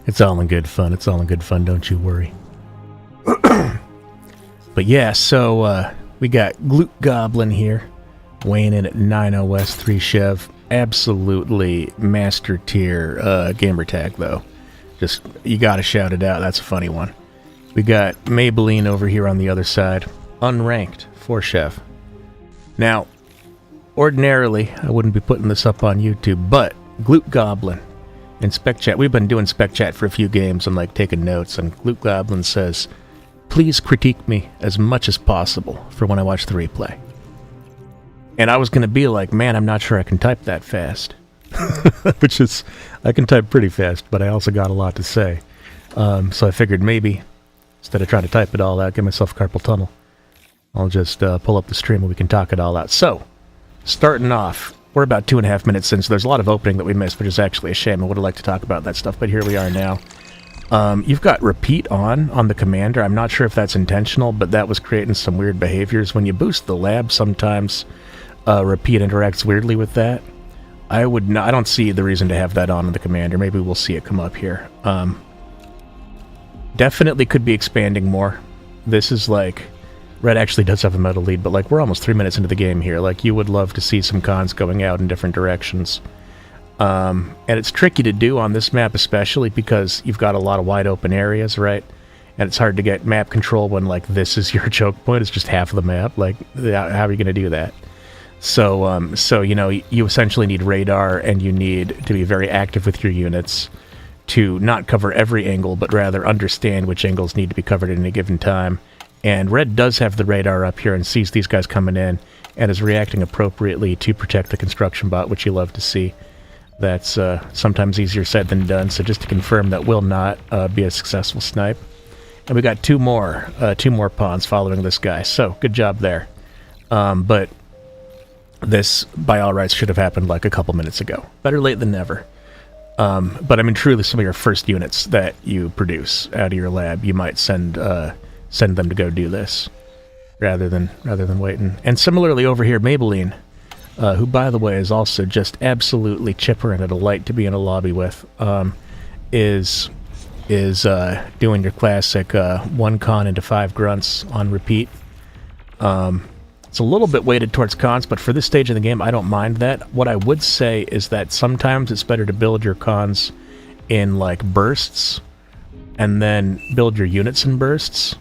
It's all in good fun. It's all in good fun, don't you worry. But yeah, so we got Glute Goblin here, weighing in at 9OS 3 Chev. Absolutely master tier gamer tag, though. Just, you gotta shout it out. That's a funny one. We got Maybelline over here on the other side, unranked, 4 Chev. Now, ordinarily, I wouldn't be putting this up on YouTube, but Glute Goblin in Spec Chat, we've been doing Spec Chat for a few games and like taking notes, and Glute Goblin says, please critique me as much as possible for when I watch the replay. And I was going to be like, man, I'm not sure I can type that fast. Which is, I can type pretty fast, but I also got a lot to say. So I figured maybe, instead of trying to type it all out, give myself carpal tunnel, I'll just pull up the stream and we can talk it all out. So, starting off, we're about 2.5 minutes in, so there's a lot of opening that we missed, which is actually a shame. I would have liked to talk about that stuff, but here we are now. You've got repeat on the commander. I'm not sure if that's intentional, but that was creating some weird behaviors. When you boost the lab, sometimes repeat interacts weirdly with that. I don't see the reason to have that on the commander. Maybe we'll see it come up here. Definitely could be expanding more. This is like, Red actually does have a metal lead, but like we're almost 3 minutes into the game here. Like you would love to see some cons going out in different directions. And it's tricky to do on this map, especially because you've got a lot of wide open areas, right? And it's hard to get map control when like this is your choke point. It's just half of the map. Like, how are you going to do that? So you know, you essentially need radar, and you need to be very active with your units to not cover every angle, but rather understand which angles need to be covered at any given time. And Red does have the radar up here and sees these guys coming in and is reacting appropriately to protect the construction bot, which you love to see. That's sometimes easier said than done, so just to confirm, that will not be a successful snipe. And we got two more pawns following this guy, so good job there. But this, by all rights, should have happened like a couple minutes ago. Better late than never. But I mean, truly, some of your first units that you produce out of your lab, you might send them to go do this, rather than waiting. And similarly over here, Maybelline, who, by the way, is also just absolutely chipper and a delight to be in a lobby with, is doing your classic 1 con into 5 grunts on repeat. It's a little bit weighted towards cons, but for this stage of the game, I don't mind that. What I would say is that sometimes it's better to build your cons in, like, bursts, and then build your units in bursts.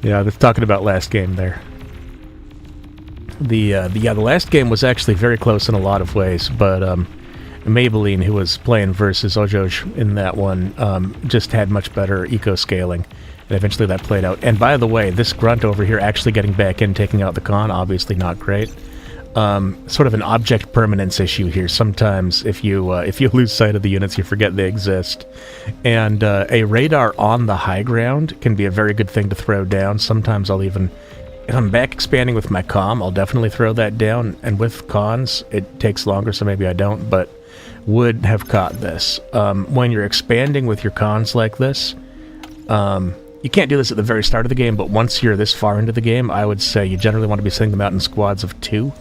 Yeah, they're talking about last game there. The last game was actually very close in a lot of ways, but Maybelline, who was playing versus Ojoj in that one, just had much better eco-scaling, and eventually that played out. And by the way, this grunt over here actually getting back in, taking out the con, obviously not great. Sort of an object permanence issue here. Sometimes if you lose sight of the units, you forget they exist. And a radar on the high ground can be a very good thing to throw down. Sometimes I'll even, if I'm back expanding with my comm, I'll definitely throw that down. And with cons, it takes longer, so maybe I don't, but would have caught this. When you're expanding with your cons like this, you can't do this at the very start of the game, but once you're this far into the game, I would say you generally want to be sending them out in squads of 2,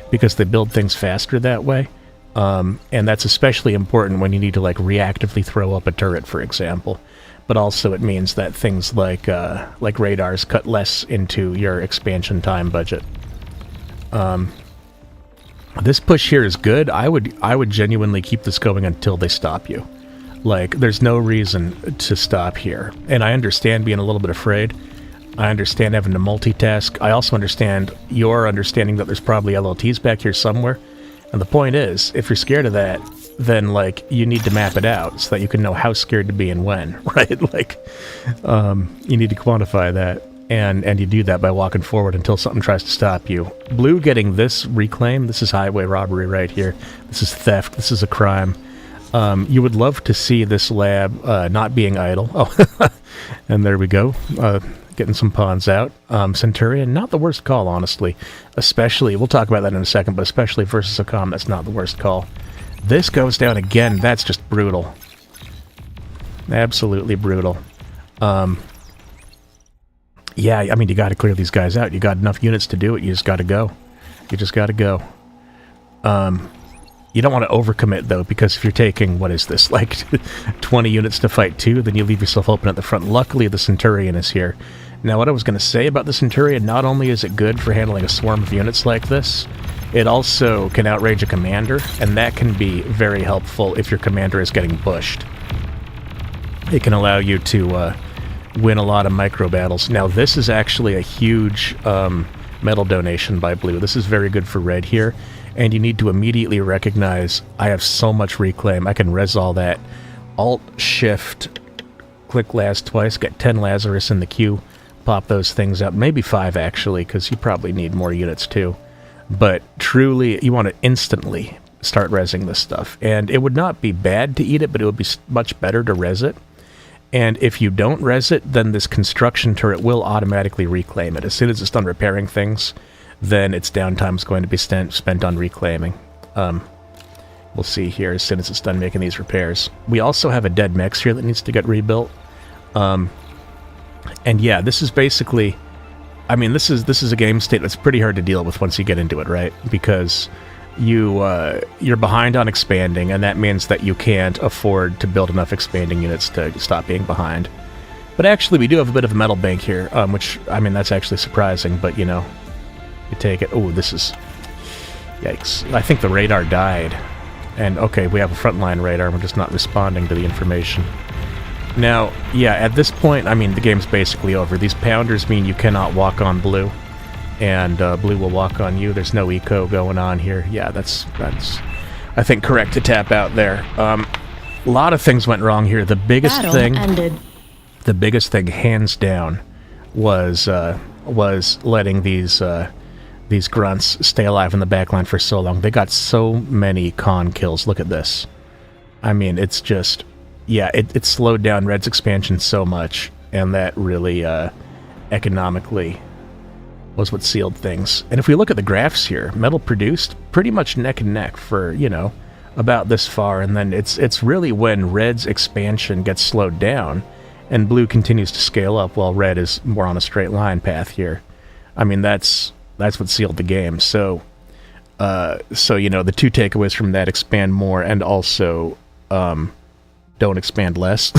because they build things faster that way. And that's especially important when you need to like reactively throw up a turret, for example. But also it means that things like radars cut less into your expansion time budget. This push here is good. I would genuinely keep this going until they stop you. Like, there's no reason to stop here. And I understand being a little bit afraid. I understand having to multitask. I also understand your understanding that there's probably LLTs back here somewhere. And the point is, if you're scared of that, then, like, you need to map it out so that you can know how scared to be and when, right? Like, you need to quantify that. And you do that by walking forward until something tries to stop you. Blue getting this reclaim, this is highway robbery right here. This is theft, this is a crime. You would love to see this lab not being idle. Oh, and there we go. Getting some pawns out. Centurion, not the worst call, honestly. Especially, we'll talk about that in a second, but especially versus a comm, that's not the worst call. This goes down again. That's just brutal. Absolutely brutal. Yeah, I mean, you got to clear these guys out. You got enough units to do it. You just got to go. You just got to go. You don't want to overcommit, though, because if you're taking, what is this, like 20 units to fight 2, then you leave yourself open at the front. Luckily, the Centurion is here. Now, what I was going to say about the Centurion, not only is it good for handling a swarm of units like this, it also can outrange a commander, and that can be very helpful if your commander is getting bushed. It can allow you to win a lot of micro battles. Now, this is actually a huge metal donation by Blue. This is very good for red here, and you need to immediately recognize I have so much reclaim. I can res all that. Alt-Shift, click Laz twice, get 10 Lazarus in the queue, pop those things up. Maybe 5, actually, because you probably need more units, too. But truly, you want to instantly start resing this stuff. And it would not be bad to eat it, but it would be much better to res it. And if you don't res it, then this construction turret will automatically reclaim it. As soon as it's done repairing things, then its downtime is going to be spent on reclaiming. We'll see here as soon as it's done making these repairs. We also have a dead mechs here that needs to get rebuilt. And yeah, this is basically... I mean, this is a game state that's pretty hard to deal with once you get into it, right? Because you're behind on expanding, and that means that you can't afford to build enough expanding units to stop being behind. But actually, we do have a bit of a metal bank here, which, I mean, that's actually surprising, but, you know, you take it. Oh, this is... Yikes. I think the radar died. And, okay, we have a frontline radar, we're just not responding to the information. Now, yeah, at this point, I mean, the game's basically over. These pounders mean you cannot walk on Blue, and Blue will walk on you. There's no eco going on here. Yeah, that's I think, correct to tap out there. A lot of things went wrong here. The biggest thing... The biggest thing, hands down, was letting these grunts stay alive in the backline for so long. They got so many con kills. Look at this. I mean, it's just... Yeah, it slowed down Red's expansion so much, and that really, economically, was what sealed things. And if we look at the graphs here, metal produced pretty much neck and neck for, you know, about this far, and then it's really when Red's expansion gets slowed down, and Blue continues to scale up while Red is more on a straight line path here. I mean, that's what sealed the game. So, you know, the two takeaways from that: expand more, and also, don't expand less,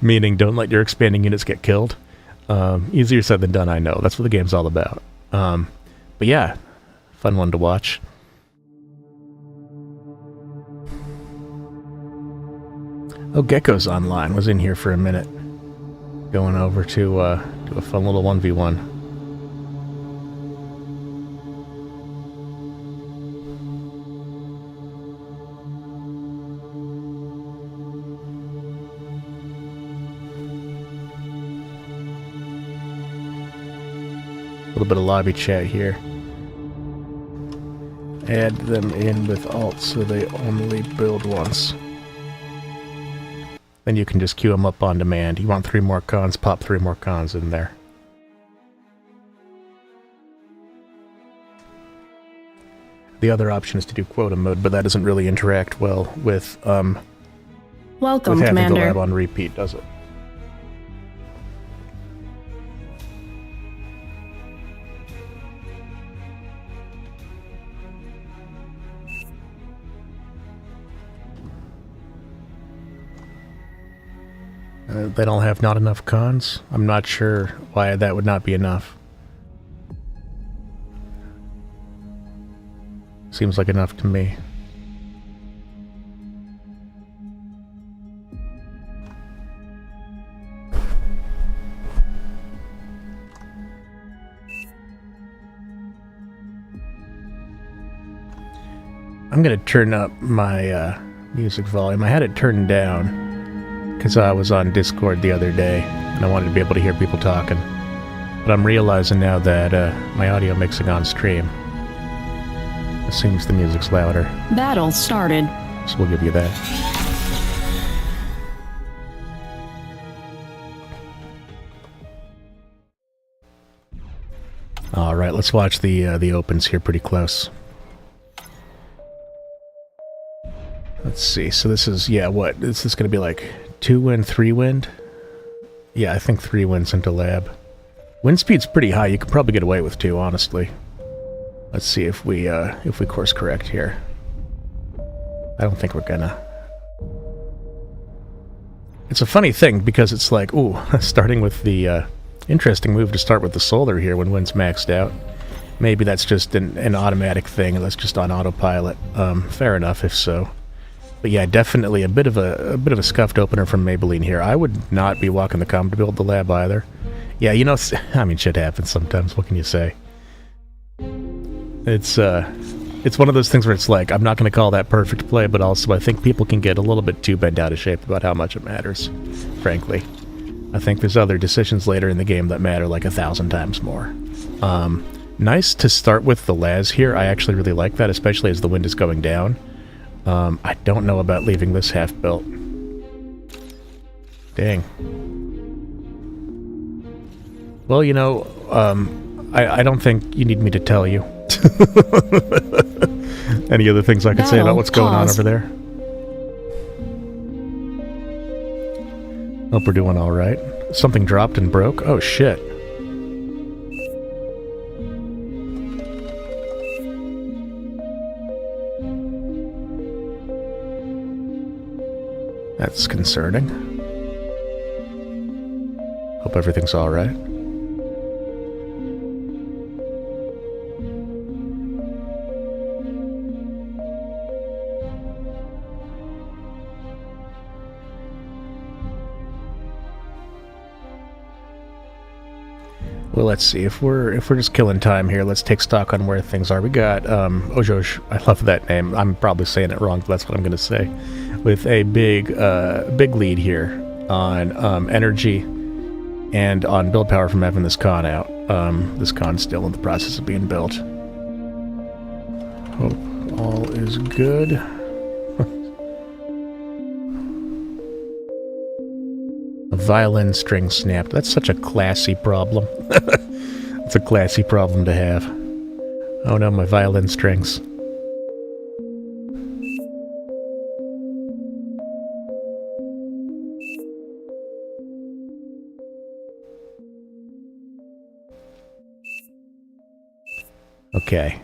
meaning don't let your expanding units get killed. Easier said than done, I know. That's what the game's all about. But yeah, fun one to watch. Oh, Gecko's online. Was in here for a minute. Going over to a fun little 1v1. A little bit of lobby chat here. Add them in with alt so they only build once. Then you can just queue them up on demand. You want 3 more cons, pop 3 more cons in there. The other option is to do quota mode, but that doesn't really interact well with Welcome, with having Commander. the lab on repeat, does it? They don't have not enough cons? I'm not sure why that would not be enough. Seems like enough to me. I'm gonna turn up my music volume. I had it turned down because I was on Discord the other day, and I wanted to be able to hear people talking. But I'm realizing now that my audio mixing on stream assumes the music's louder. Battle started. So we'll give you that. Alright, let's watch the opens here pretty close. Let's see, so this is, yeah, what? This is going to be like 2 wind, 3 wind? Yeah, I think 3 winds into lab. Wind speed's pretty high, you could probably get away with 2, honestly. Let's see if we course correct here. I don't think we're gonna. It's a funny thing, because it's like, ooh, starting with the, interesting move to start with the solar here when wind's maxed out. Maybe that's just an automatic thing, that's just on autopilot. Fair enough, if so. But yeah, definitely a bit of a scuffed opener from Maybelline here. I would not be walking the comm to build the lab either. Yeah, you know, I mean, shit happens sometimes, what can you say? It's one of those things where it's like, I'm not going to call that perfect play, but also I think people can get a little bit too bent out of shape about how much it matters, frankly. I think there's other decisions later in the game that matter like 1,000 times more. Nice to start with the Laz here. I actually really like that, especially as the wind is going down. I don't know about leaving this half built. Dang. Well, you know, I don't think you need me to tell you. Any other things I could say about what's going on over there? Hope we're doing alright. Something dropped and broke? Oh, shit. That's concerning. Hope everything's alright. Well, let's see. If we're just killing time here, let's take stock on where things are. We got Ojoj. I love that name. I'm probably saying it wrong, but that's what I'm going to say. With a big lead here on energy and on build power from having this con out. This con's still in the process of being built. Hope all is good. A violin string snapped. That's such a classy problem. It's a classy problem to have. Oh no, my violin strings. Okay.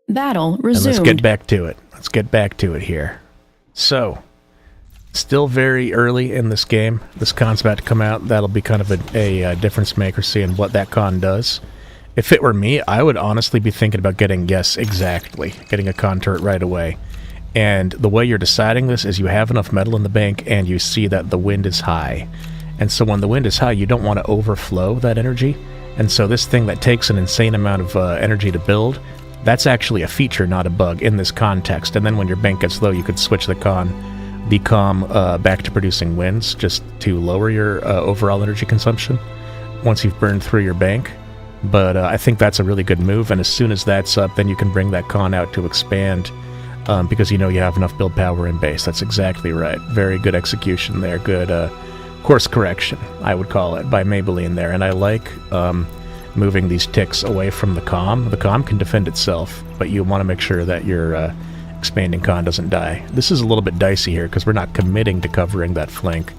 Battle resumed. And let's get back to it. Let's get back to it here. So, still very early in this game. This con's about to come out. That'll be kind of a difference maker, seeing what that con does. If it were me, I would honestly be thinking about getting, yes, exactly, getting a con turret right away. And the way you're deciding this is you have enough metal in the bank and you see that the wind is high. And so when the wind is high, you don't want to overflow that energy. And so this thing that takes an insane amount of energy to build, that's actually a feature, not a bug, in this context. And then when your bank gets low, you could switch the comm back to producing winds, just to lower your overall energy consumption once you've burned through your bank. But I think that's a really good move, and as soon as that's up, then you can bring that con out to expand, because you know you have enough build power in base. That's exactly right. Very good execution there. Good course correction, I would call it, by Maybelline there. And I like moving these ticks away from the comm. The comm can defend itself, but you want to make sure that your expanding con doesn't die. This is a little bit dicey here because we're not committing to covering that flank,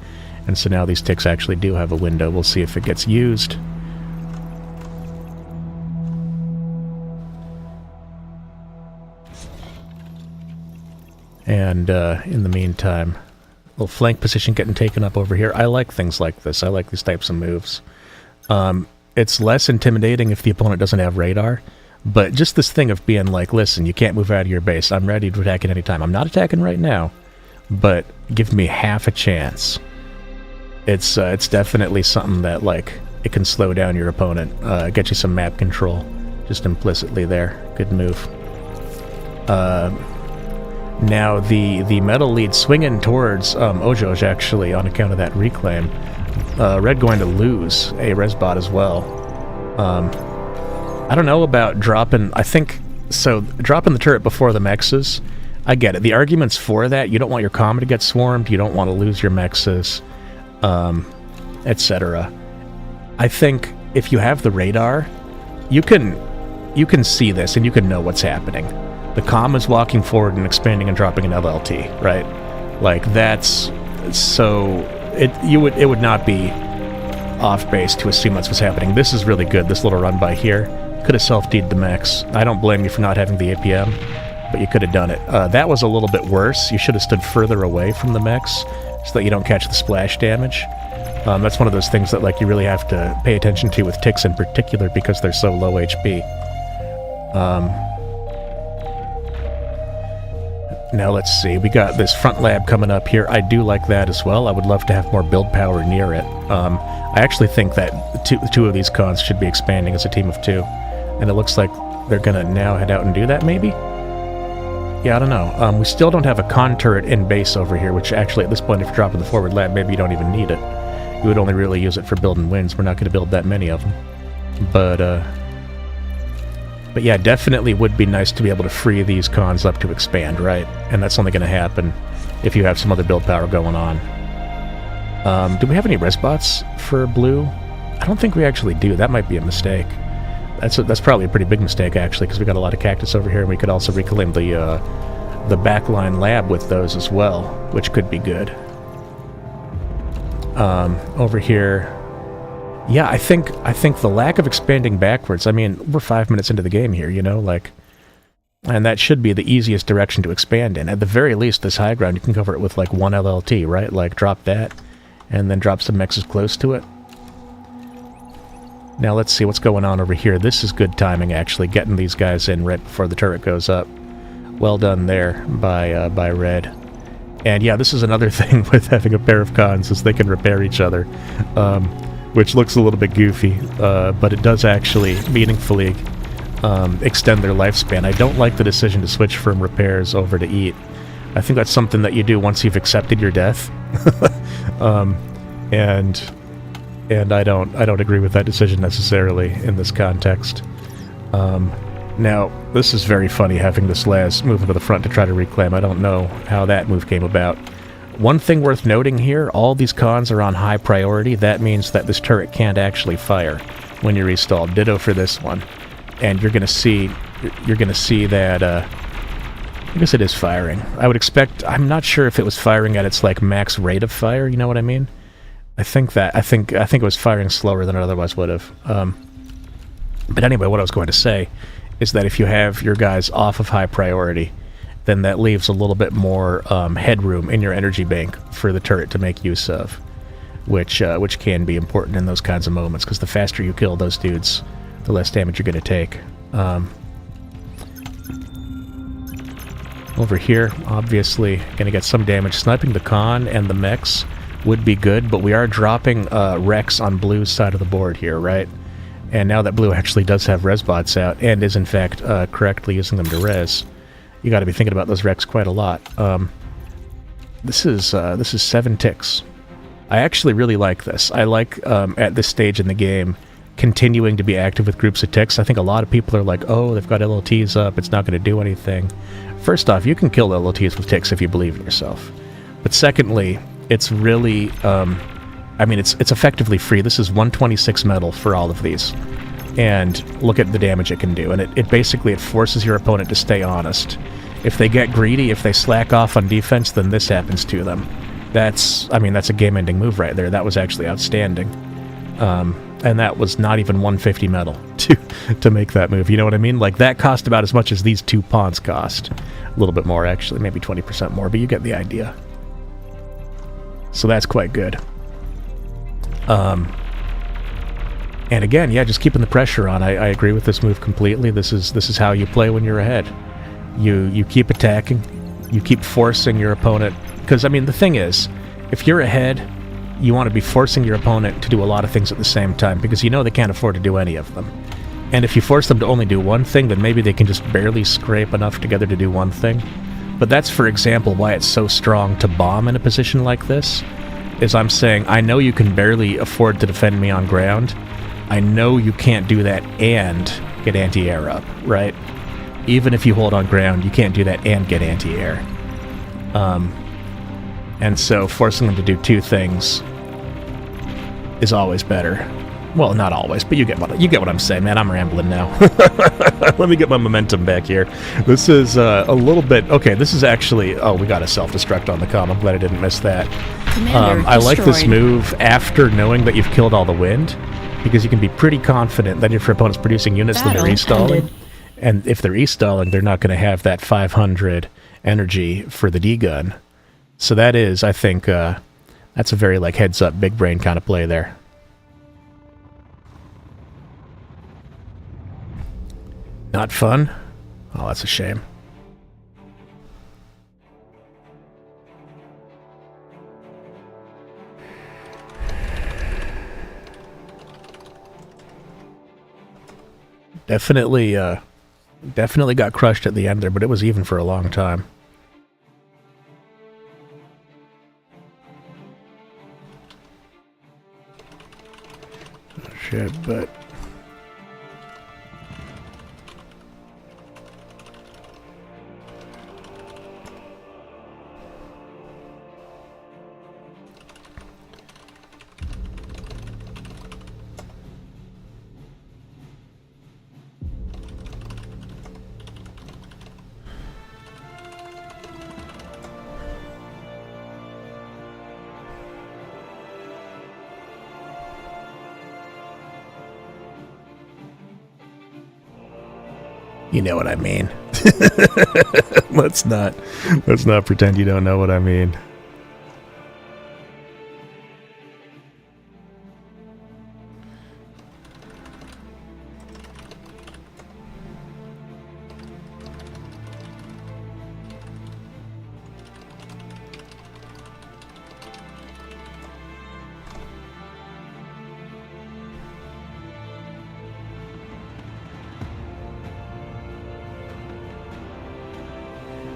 and so now these ticks actually do have a window. We'll see if it gets used. And in the meantime, little flank position getting taken up over here. I like things like this. I like these types of moves. It's less intimidating if the opponent doesn't have radar, but just this thing of being like, listen, you can't move out of your base. I'm ready to attack at any time. I'm not attacking right now, but give me half a chance. It's definitely something that, like, it can slow down your opponent, get you some map control, just implicitly there. Good move. Now the metal lead swinging towards Ojoj, actually, on account of that reclaim. Red going to lose a resbot as well. I don't know about dropping... I think... So, dropping the turret before the mexes, I get it. The argument's for that. You don't want your comm to get swarmed. You don't want to lose your mexes, etc. I think if you have the radar, you can see this and you can know what's happening. The comm is walking forward and expanding and dropping an LLT, right? Like, that's... So... It would not be off base to assume that's what's happening. This is really good, this little run by here. Could have self-D'd the mechs. I don't blame you for not having the APM. but you could have done it. That was a little bit worse. You should have stood further away from the mechs so that you don't catch the splash damage. That's one of those things that like you really have to pay attention to with ticks in particular because they're so low HP. Now let's see, we got this front lab coming up here. I do like that as well. I would love to have more build power near it. I actually think that two of these cons should be expanding as a team of 2. And it looks like they're gonna now head out and do that, maybe? Yeah, I don't know. We still don't have a con turret in base over here, which actually at this point, if you're dropping the forward lab, maybe you don't even need it. You would only really use it for building wins. We're not going to build that many of them. But yeah, definitely would be nice to be able to free these cons up to expand, right? And that's only going to happen if you have some other build power going on. Do we have any res bots for blue? I don't think we actually do. That might be a mistake. That's probably a pretty big mistake, actually, because we got a lot of cactus over here, and we could also reclaim the backline lab with those as well, which could be good. Over here, yeah, I think the lack of expanding backwards, I mean, we're 5 minutes into the game here, you know, like, and that should be the easiest direction to expand in. At the very least, this high ground, you can cover it with, like, 1 LLT, right? Like, drop that, and then drop some mexes close to it. Now, let's see what's going on over here. This is good timing, actually, getting these guys in right before the turret goes up. Well done there by Red. And yeah, this is another thing with having a pair of cons, is they can repair each other, which looks a little bit goofy, but it does actually meaningfully extend their lifespan. I don't like the decision to switch from repairs over to eat. I think that's something that you do once you've accepted your death, and I don't agree with that decision necessarily in this context. Now, this is very funny, having this Laz move into the front to try to reclaim. I don't know how that move came about. One thing worth noting here, all these cons are on high priority. That means that this turret can't actually fire when you're restalled. Ditto for this one. And you're gonna see that, I guess it is firing. I would expect, I'm not sure if it was firing at its, like, max rate of fire, you know what I mean? I think it was firing slower than it otherwise would have. But anyway, what I was going to say is that if you have your guys off of high priority, then that leaves a little bit more headroom in your energy bank for the turret to make use of, which can be important in those kinds of moments, because the faster you kill those dudes, the less damage you're going to take. Over here, obviously, going to get some damage. Sniping the con and the mechs would be good, but we are dropping Rex on blue's side of the board here, right? And now that blue actually does have res bots out, and is in fact correctly using them to res, you got to be thinking about those Rex quite a lot. This is 7 ticks. I actually really like this. I like, at this stage in the game, continuing to be active with groups of ticks. I think a lot of people are like, oh, they've got LLTs up, it's not going to do anything. First off, you can kill LLTs with ticks if you believe in yourself. But secondly, it's really, I mean, it's effectively free. This is 126 metal for all of these. And look at the damage it can do. And it basically forces your opponent to stay honest. If they get greedy, if they slack off on defense, then this happens to them. That's a game-ending move right there. That was actually outstanding. And that was not even 150 metal to make that move. You know what I mean? Like, that cost about as much as these 2 pawns cost. A little bit more, actually. Maybe 20% more, but you get the idea. So that's quite good. And again, yeah, just keeping the pressure on. I agree with this move completely. This is how you play when you're ahead. You keep attacking. You keep forcing your opponent. Because, I mean, the thing is, if you're ahead, you want to be forcing your opponent to do a lot of things at the same time, because you know they can't afford to do any of them. And if you force them to only do one thing, then maybe they can just barely scrape enough together to do one thing. But that's, for example, why it's so strong to bomb in a position like this, is I'm saying, I know you can barely afford to defend me on ground. I know you can't do that and get anti-air up, right? Even if you hold on ground, you can't do that and get anti-air. And so forcing them to do 2 things is always better. Well, not always, but you get what I'm saying, man. I'm rambling now. Let me get my momentum back here. This is a little bit... Okay, this is actually... Oh, we got a self-destruct on the comm. I'm glad I didn't miss that. I like this move after knowing that you've killed all the wind, because you can be pretty confident that if your opponent's producing units, then they're restalling. And if they're e-stalling, they're not going to have that 500 energy for the D-gun. So that is, I think, that's a very, like, heads-up, big brain kind of play there. Not fun? Oh, that's a shame. Definitely got crushed at the end there, but it was even for a long time. Oh, shit, but... You know what I mean. Let's not pretend you don't know what I mean.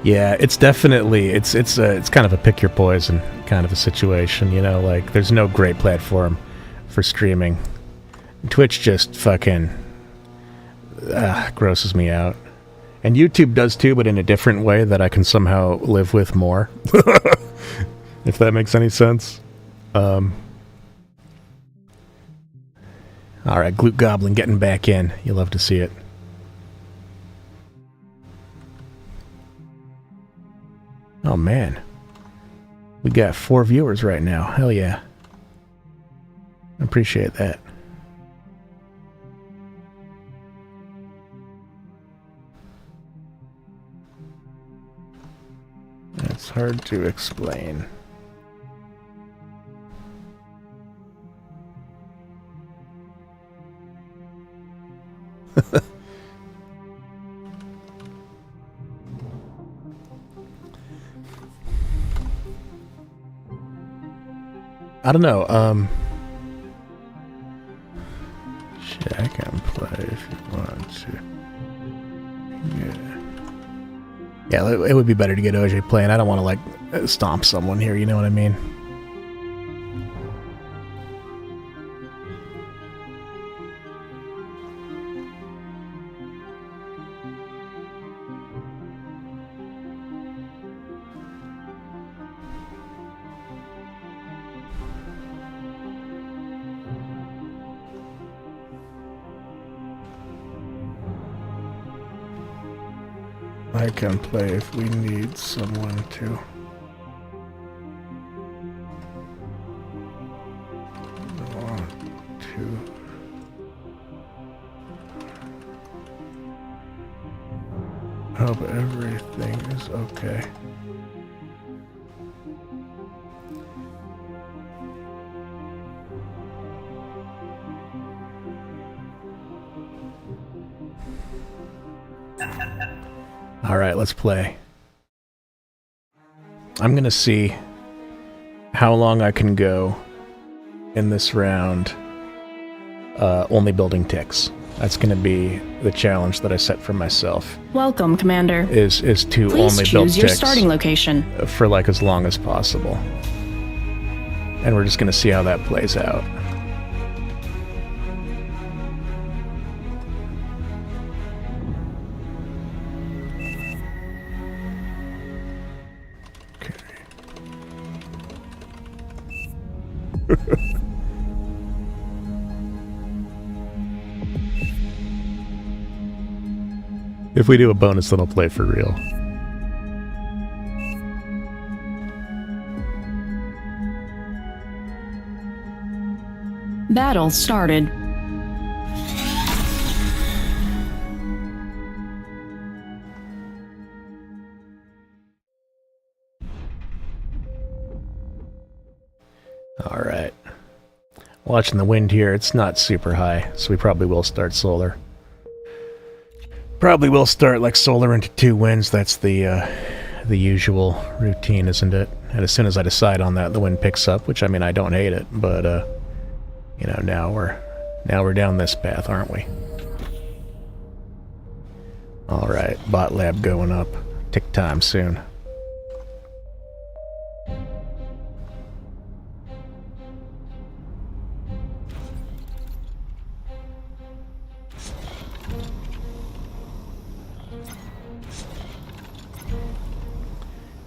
Yeah, it's definitely it's kind of a pick your poison kind of a situation, you know, like there's no great platform for streaming. Twitch just fucking grosses me out. And YouTube does too, but in a different way that I can somehow live with more. If that makes any sense. Alright, Glute Goblin getting back in. You love to see it. Oh man, we got 4 viewers right now. Hell yeah. I appreciate that. It's hard to explain. I don't know, shit, I can play if you want to. Yeah, it would be better to get OJ playing. I don't want to, like, stomp someone here, you know what I mean? I can play if we need someone to. Want to. Hope everything is okay. All right, let's play. I'm going to see how long I can go in this round only building ticks. That's going to be the challenge that I set for myself. Welcome, Commander. Is to Please only build choose your ticks starting location for like as long as possible. And we're just going to see how that plays out. If we do a bonus, then I'll play for real. Battle started. Alright. Watching the wind here, it's not super high, so we probably will start solar. Probably will start like solar into 2 winds. That's the usual routine, isn't it? And as soon as I decide on that, the wind picks up, which, I mean, I don't hate it, but, you know, now we're down this path, aren't we? Alright, bot lab going up. Tick time soon.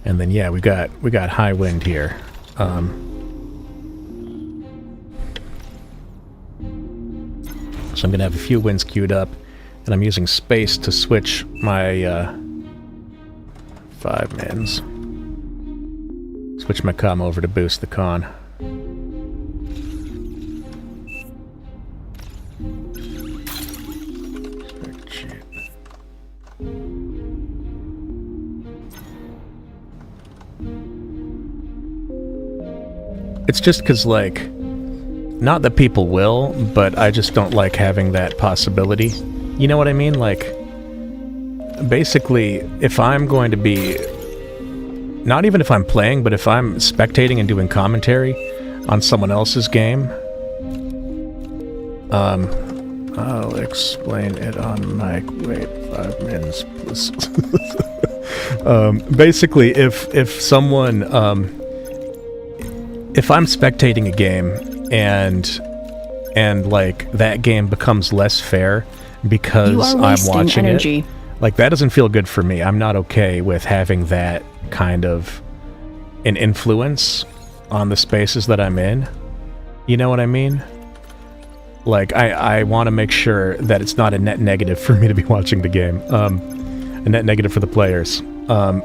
And then yeah, we got high wind here. So I'm gonna have a few winds queued up, and I'm using space to switch my 5 mins. Switch my comm over to boost the con. It's just because, like, not that people will, but I just don't like having that possibility. You know what I mean? Like, basically, if I'm going to be... Not even if I'm playing, but if I'm spectating and doing commentary on someone else's game... I'll explain it on mic. Wait, 5 minutes. Basically, if someone... if I'm spectating a game and like that game becomes less fair because I'm watching it, like that doesn't feel good for me. I'm not okay with having that kind of an influence on the spaces that I'm in. You know what I mean? Like I want to make sure that it's not a net negative for me to be watching the game. A net negative for the players.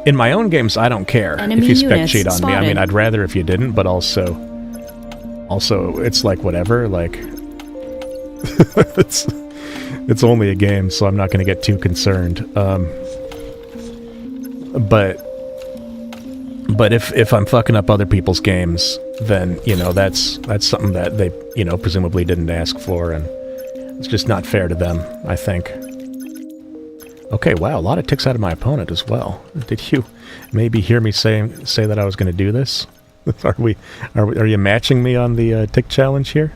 In my own games, I don't care if you spec cheat on me. I mean, I'd rather if you didn't, but also, it's like whatever. Like, it's only a game, so I'm not going to get too concerned. But if I'm fucking up other people's games, then you know that's something that they presumably didn't ask for, and it's just not fair to them, I think. Okay, wow, a lot of ticks out of my opponent as well. Did you maybe hear me say that I was going to do this? Are you matching me on the tick challenge here?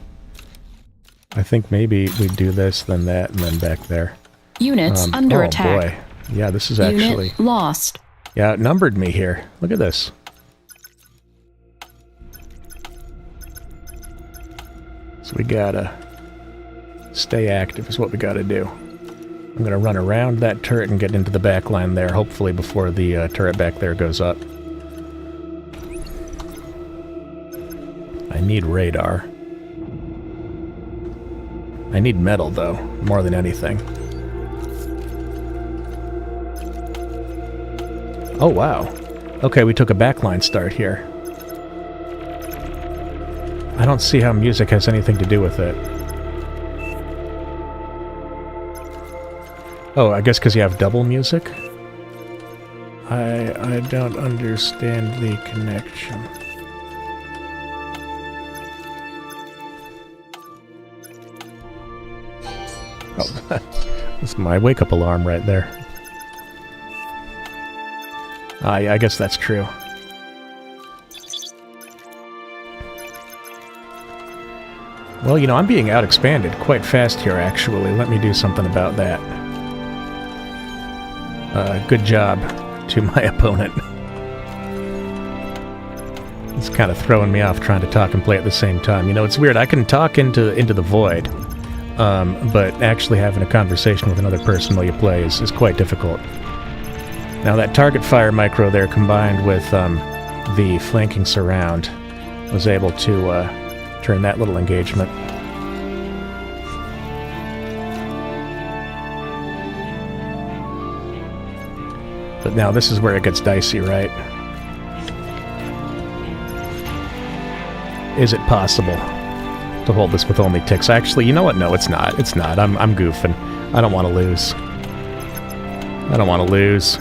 I think maybe we do this, then that, and then back there. Units under attack. Oh boy, yeah, this is actually... Unit lost. Yeah, outnumbered me here. Look at this. So we gotta stay active is what we gotta do. I'm going to run around that turret and get into the back line there, hopefully before the turret back there goes up. I need radar. I need metal, though, more than anything. Oh, wow. Okay, we took a backline start here. I don't see how music has anything to do with it. Oh, I guess because you have double music? I don't understand the connection. Oh, that's my wake-up alarm right there. I guess that's true. Well, you know, I'm being out-expanded quite fast here, actually. Let me do something about that. Good job to my opponent. It's kind of throwing me off trying to talk and play at the same time. You know, it's weird. I can talk into the void, but actually having a conversation with another person while you play is quite difficult. Now, that target fire micro there combined with the flanking surround was able to turn that little engagement. But now this is where it gets dicey, right? Is it possible to hold this with only ticks? Actually, you know what? No, it's not. It's not. I'm goofing. I don't want to lose. I don't want to lose.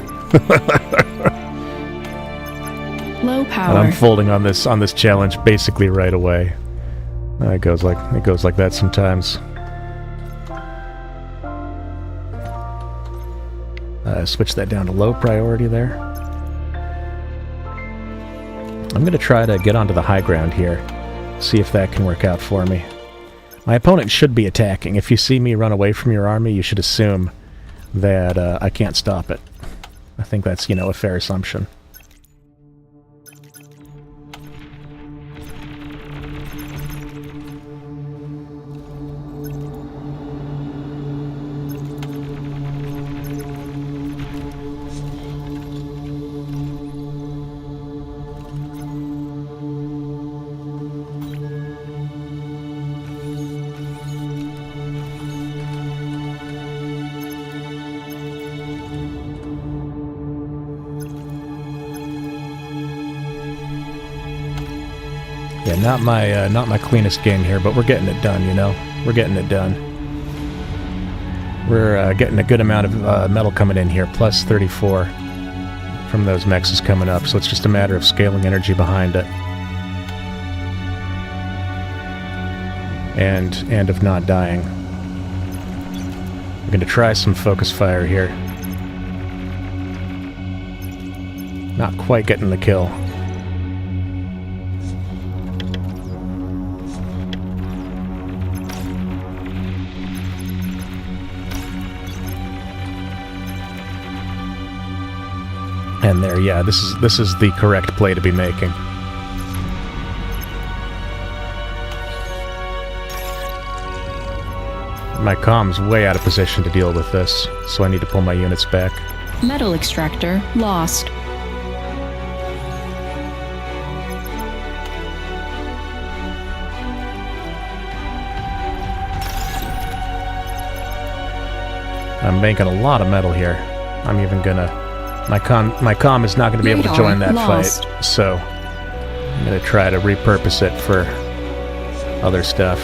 Low And power. I'm folding on this challenge basically right away. It goes like that sometimes. Switch that down to low priority there. I'm going to try to get onto the high ground here. See if that can work out for me. My opponent should be attacking. If you see me run away from your army, you should assume that I can't stop it. I think that's, a fair assumption. Yeah, not my cleanest game here, but we're getting it done, We're getting it done. We're getting a good amount of metal coming in here, plus 34 from those mechs coming up, so it's just a matter of scaling energy behind it. And of not dying. We're going to try some focus fire here. Not quite getting the kill. And there, yeah, this is the correct play to be making. My comm's way out of position to deal with this, so I need to pull my units back. Metal extractor lost. I'm making a lot of metal here. I'm even gonna... My comm is not going to be able to join that fight, so I'm going to try to repurpose it for other stuff.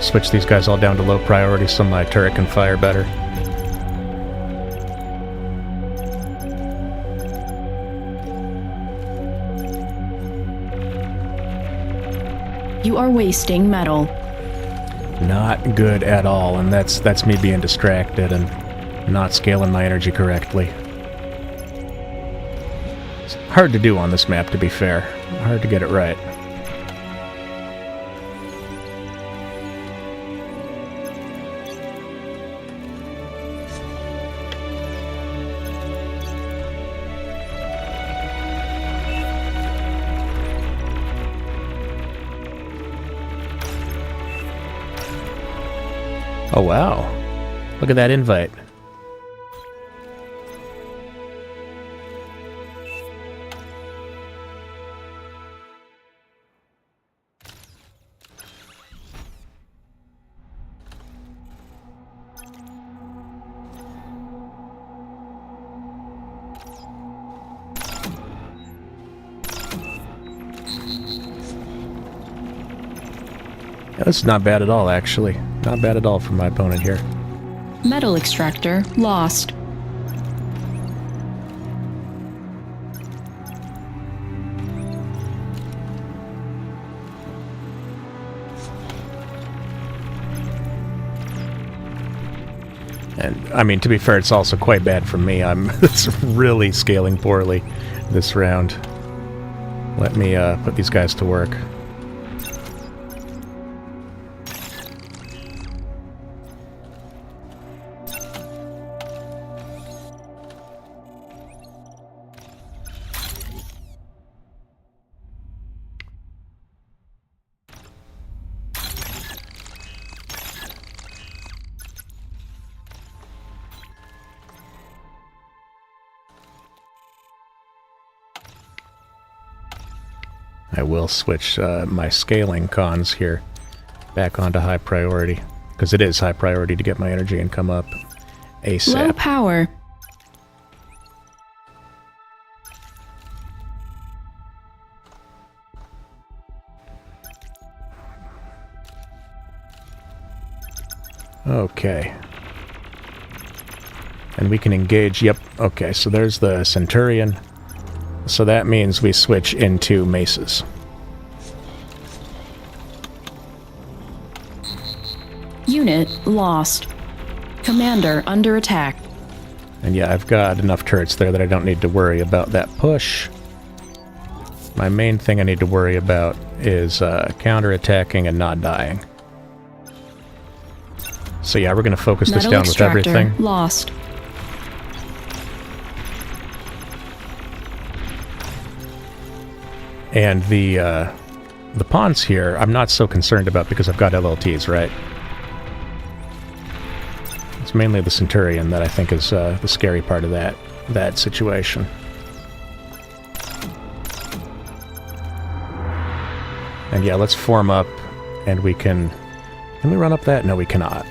Switch these guys all down to low priority so my turret can fire better. You are wasting metal. Not good at all, and that's me being distracted and not scaling my energy correctly. It's hard to do on this map, to be fair. Hard to get it right. Oh wow. Look at that invite. This is not bad at all, actually. Not bad at all for my opponent here. Metal extractor lost. And, I mean, to be fair, it's also quite bad for me. It's really scaling poorly this round. Let me put these guys to work. I will switch my scaling cons here back onto high priority, because it is high priority to get my energy and come up ASAP. Low power. Okay. And we can engage, yep, okay, so there's the Centurion. So that means we switch into maces. Unit lost. Commander under attack. And yeah, I've got enough turrets there that I don't need to worry about that push. My main thing I need to worry about is counterattacking and not dying. So yeah, we're going to focus this Metal down with extractor everything. lost. And the pawns here, I'm not so concerned about because I've got LLTs, right? It's mainly the Centurion that I think is the scary part of that situation. And yeah, let's form up, and we can... Can we run up that? No, we cannot.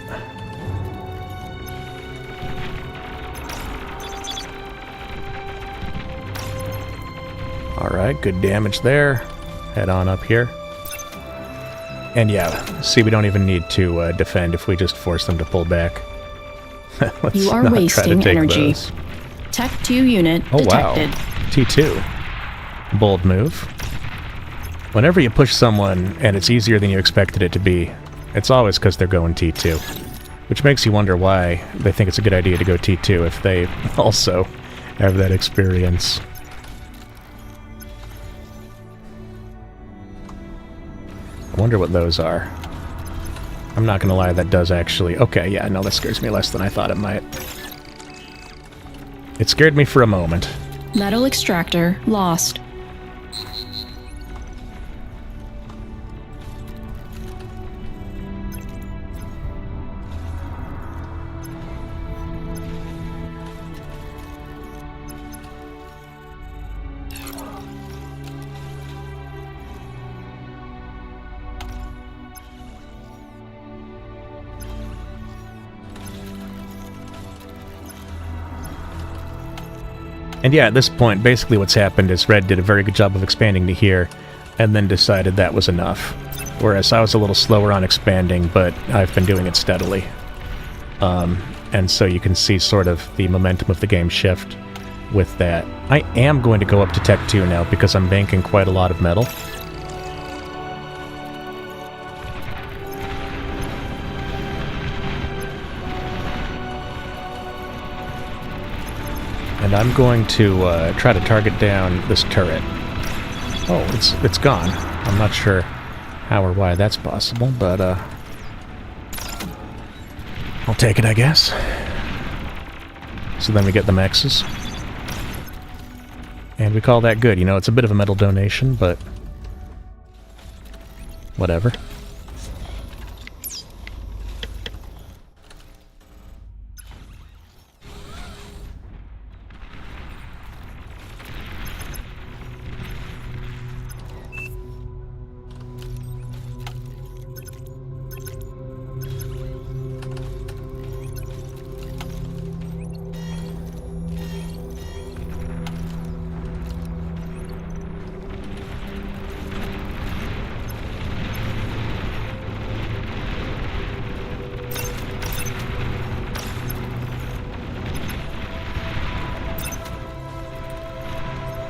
Alright, good damage there. Head on up here. And yeah, see, we don't even need to defend if we just force them to pull back. Let's You are not try to wasting take energy. those. Tech 2 unit Oh, detected. wow. T2. Bold move. Whenever you push someone and it's easier than you expected it to be, it's always because they're going T2. Which makes you wonder why they think it's a good idea to go T2 if they also have that experience. I wonder what those are. I'm not gonna lie, that does actually... Okay, yeah, no, that scares me less than I thought it might. It scared me for a moment. Metal extractor lost. And yeah, at this point, basically what's happened is Red did a very good job of expanding to here, and then decided that was enough. Whereas I was a little slower on expanding, but I've been doing it steadily. And so you can see sort of the momentum of the game shift with that. I am going to go up to Tech 2 now, because I'm banking quite a lot of metal. And I'm going to try to target down this turret. Oh, it's gone. I'm not sure how or why that's possible, but I'll take it, I guess. So then we get the mexes. And we call that good. You know, it's a bit of a metal donation, but whatever.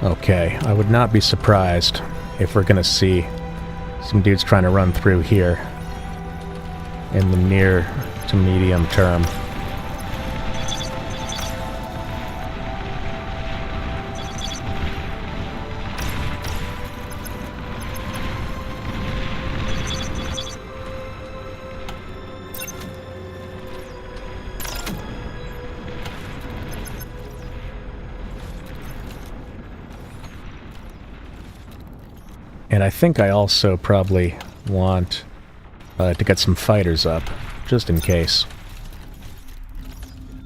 Okay, I would not be surprised if we're gonna see some dudes trying to run through here in the near to medium term. And I think I also probably want to get some fighters up, just in case.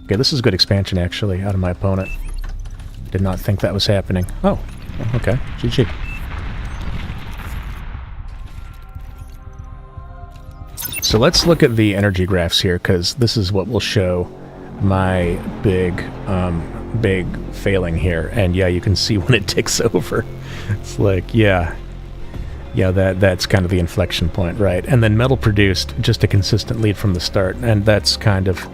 Okay, this is good expansion, actually, out of my opponent. Did not think that was happening. Oh, okay. GG. So let's look at the energy graphs here, because this is what will show my big failing here. And yeah, you can see when it ticks over. It's like, yeah, that's kind of the inflection point, right? And then metal produced just a consistent lead from the start, and that's kind of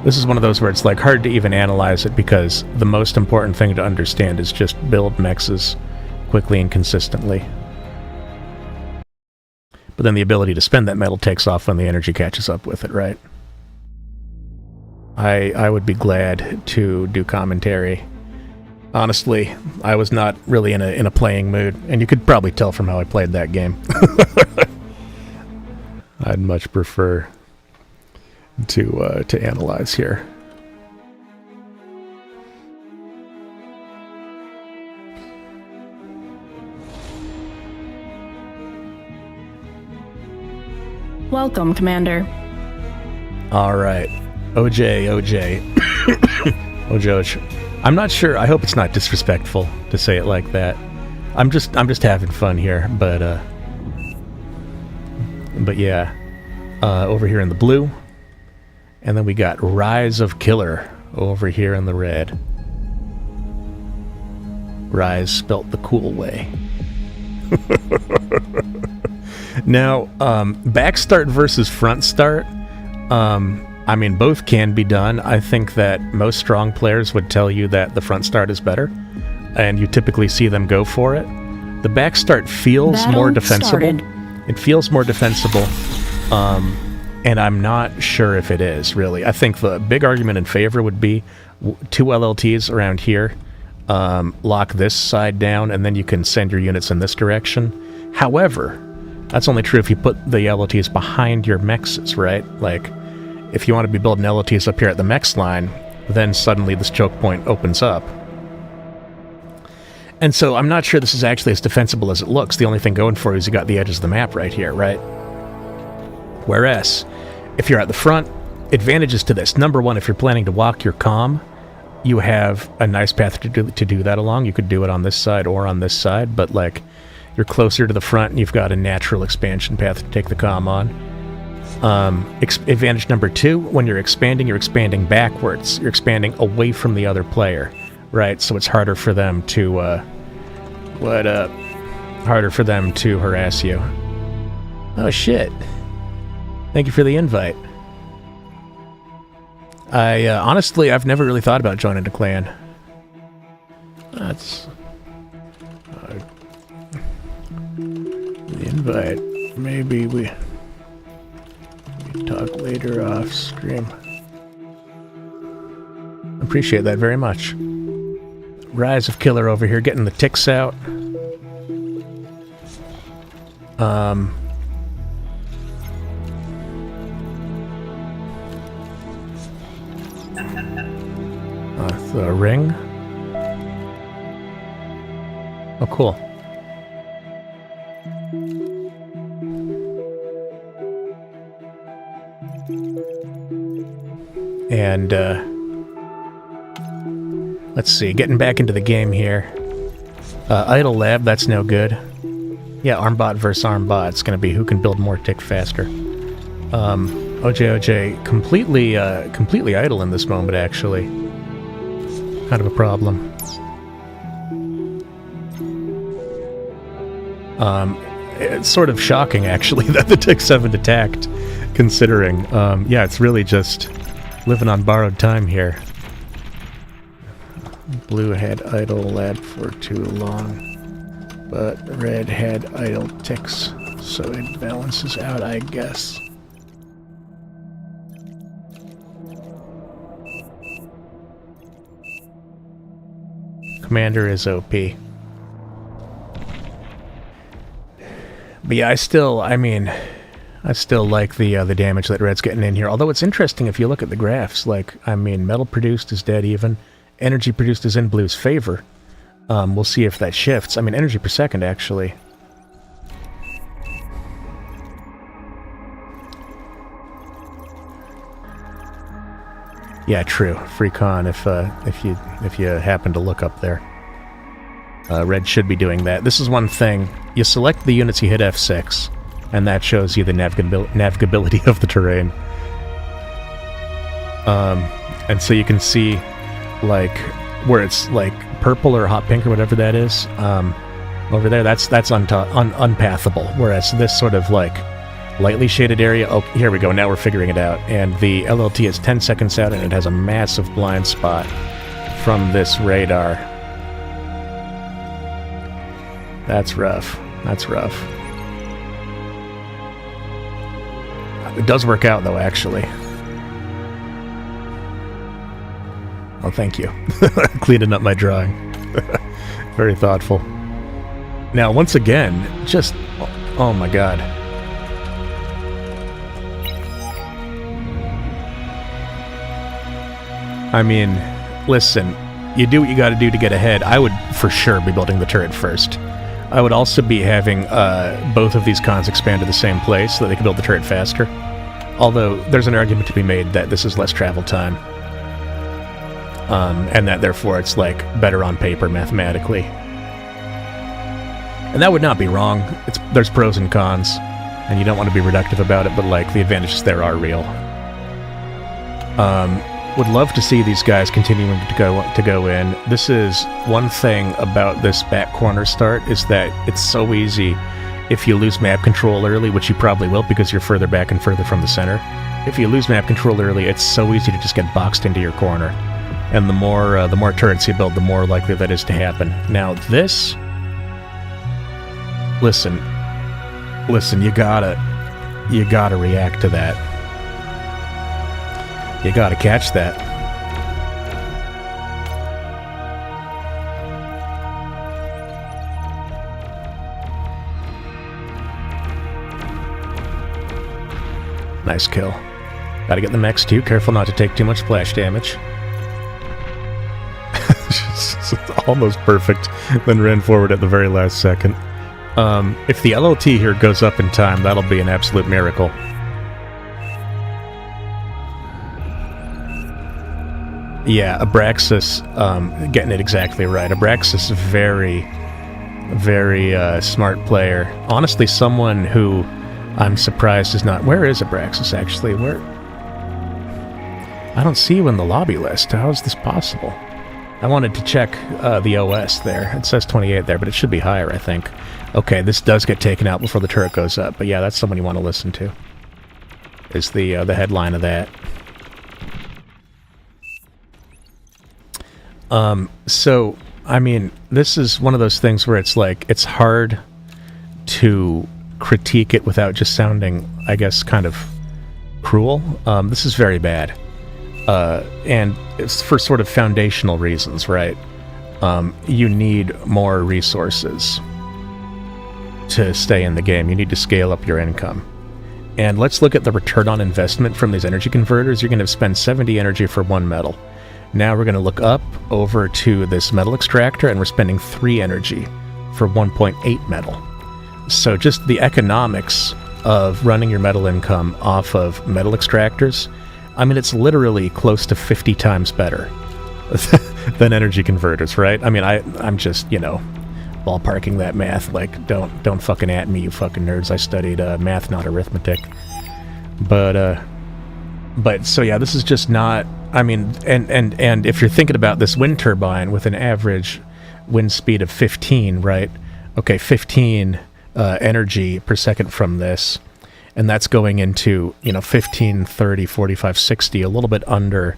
This is one of those where it's like hard to even analyze it because the most important thing to understand is just build mexes quickly and consistently. But then the ability to spend that metal takes off when the energy catches up with it, right? I would be glad to do commentary. Honestly, I was not really in a playing mood, and you could probably tell from how I played that game. I'd much prefer to analyze here. Welcome, Commander. All right, OJ. Oj. I'm not sure. I hope it's not disrespectful to say it like that. I'm just having fun here, but yeah. Over here in the blue, and then we got Rise of Killer over here in the red. Rise spelt the cool way. Now, back start versus front start. I mean, both can be done. I think that most strong players would tell you that the front start is better, and you typically see them go for it. The back start feels more defensible. It feels more defensible, and I'm not sure if it is, really. I think the big argument in favor would be 2 LLTs around here, lock this side down, and then you can send your units in this direction. However, that's only true if you put the LLTs behind your mexes, right? Like, if you want to be building LLTs up here at the mex line, then suddenly this choke point opens up. And so I'm not sure this is actually as defensible as it looks. The only thing going for you is you got the edges of the map right here, right? Whereas, if you're at the front, advantages to this. Number one, if you're planning to walk your comm, you have a nice path to do that along. You could do it on this side or on this side, but like, you're closer to the front and you've got a natural expansion path to take the comm on. Advantage number two, when you're expanding backwards. You're expanding away from the other player, right? So it's harder for them to, harder for them to harass you. Oh shit. Thank you for the invite. Honestly, I've never really thought about joining a clan. That's... the invite. Maybe we talk later off stream. Appreciate that very much. Rise of Killer over here, getting the ticks out. The ring. Oh, cool. And, let's see, getting back into the game here. Idle Lab, that's no good. Yeah, Armbot versus Armbot. It's going to be who can build more tick faster. OJ, completely idle in this moment, actually. Kind of a problem. It's sort of shocking, actually, that the ticks haven't attacked, considering. Yeah, it's really just living on borrowed time here. Blue had idle lab for too long, but red had idle ticks, so it balances out, I guess. Commander is OP. But yeah, I still like the damage that red's getting in here. Although it's interesting if you look at the graphs. Like, I mean, metal produced is dead even. Energy produced is in blue's favor. We'll see if that shifts. I mean, energy per second, actually. Yeah, true. Free con if you happen to look up there. Red should be doing that. This is one thing. You select the units, you hit F6, and that shows you the navigability of the terrain. And so you can see, like, where it's, like, purple or hot pink or whatever that is, over there, that's unpathable. Whereas this sort of, like, Lightly shaded area. Oh, here we go. Now we're figuring it out. And the LLT is 10 seconds out, and it has a massive blind spot from this radar. That's rough. That's rough. It does work out, though, actually. Oh, thank you. Cleaning up my drawing. Very thoughtful. Now, once again, just... Oh, my God. I mean, listen, you do what you gotta do to get ahead. I would for sure be building the turret first. I would also be having both of these cons expand to the same place so that they can build the turret faster. Although, there's an argument to be made that this is less travel time. And that, therefore, it's, like, better on paper mathematically. And that would not be wrong. There's pros and cons, and you don't want to be reductive about it, but, like, the advantages there are real. Would love to see these guys continuing to go in. This is one thing about this back corner start, is that it's so easy if you lose map control early, which you probably will because you're further back and further from the center. If you lose map control early, it's so easy to just get boxed into your corner. And the more turrets you build, the more likely that is to happen. Now this... Listen, you gotta react to that. You gotta catch that. Nice kill. Gotta get the mechs too. Careful not to take too much splash damage. It's almost perfect, then ran forward at the very last second. If the LLT here goes up in time, that'll be an absolute miracle. Yeah, Abraxas, getting it exactly right. Abraxas, very, very smart player. Honestly, someone who I'm surprised is not... Where is Abraxas, actually? Where? I don't see you in the lobby list. How is this possible? I wanted to check the OS there. It says 28 there, but it should be higher, I think. Okay, this does get taken out before the turret goes up, but yeah, that's someone you want to listen to. Is the headline of that. So, I mean, this is one of those things where it's like, it's hard to critique it without just sounding, I guess, kind of cruel. This is very bad. And it's for sort of foundational reasons, right? You need more resources to stay in the game. You need to scale up your income. And let's look at the return on investment from these energy converters. You're going to spend 70 energy for 1 metal. Now we're going to look up over to this metal extractor, and we're spending 3 energy for 1.8 metal. So just the economics of running your metal income off of metal extractors, I mean, it's literally close to 50 times better than energy converters, right? I mean, I'm just, you know, ballparking that math. Like, don't fucking at me, you fucking nerds. I studied math, not arithmetic. But so yeah, this is just not... I mean, and if you're thinking about this wind turbine with an average wind speed of 15, right? Okay, 15 energy per second from this, and that's going into, you know, 15, 30, 45, 60, a little bit under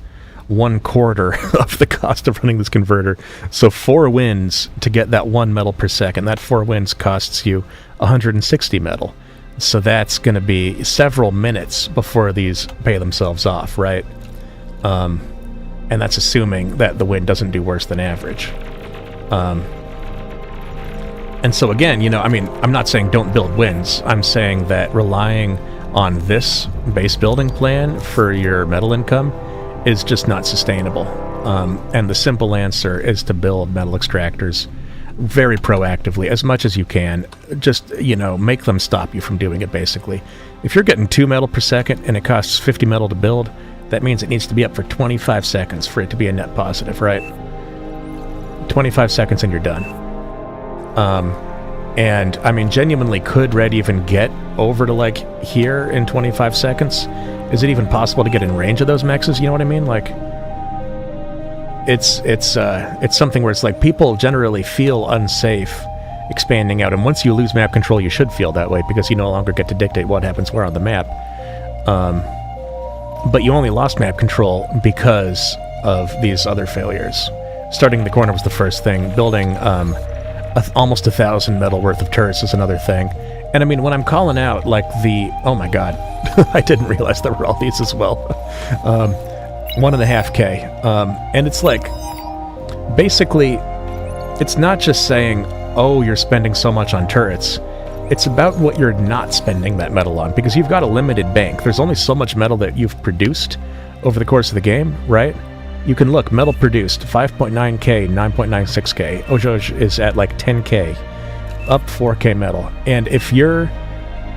1/4 of the cost of running this converter. So 4 winds to get that 1 metal per second. That 4 winds costs you 160 metal. So that's going to be several minutes before these pay themselves off, right? And that's assuming that the wind doesn't do worse than average. And so again, you know, I mean, I'm not saying don't build winds. I'm saying that relying on this base building plan for your metal income is just not sustainable. And the simple answer is to build metal extractors very proactively, as much as you can. Just, you know, make them stop you from doing it, basically. If you're getting 2 metal per second and it costs 50 metal to build, that means it needs to be up for 25 seconds for it to be a net positive, right? 25 seconds and you're done. And, I mean, genuinely, could Red even get over to, like, here in 25 seconds? Is it even possible to get in range of those mexes? You know what I mean? Like, it's something where it's like, people generally feel unsafe expanding out. And once you lose map control, you should feel that way because you no longer get to dictate what happens where on the map. But you only lost map control because of these other failures. Starting the corner was the first thing. Building almost 1,000 metal worth of turrets is another thing. And I mean, when I'm calling out, like, oh my god, I didn't realize there were all these as well. 1.5K. And it's like, basically, it's not just saying, oh, you're spending so much on turrets. It's about what you're not spending that metal on, because you've got a limited bank. There's only so much metal that you've produced over the course of the game, right? You can look, metal produced, 5.9K, 9.96K. Ojoj is at like 10K, up 4K metal. And if you're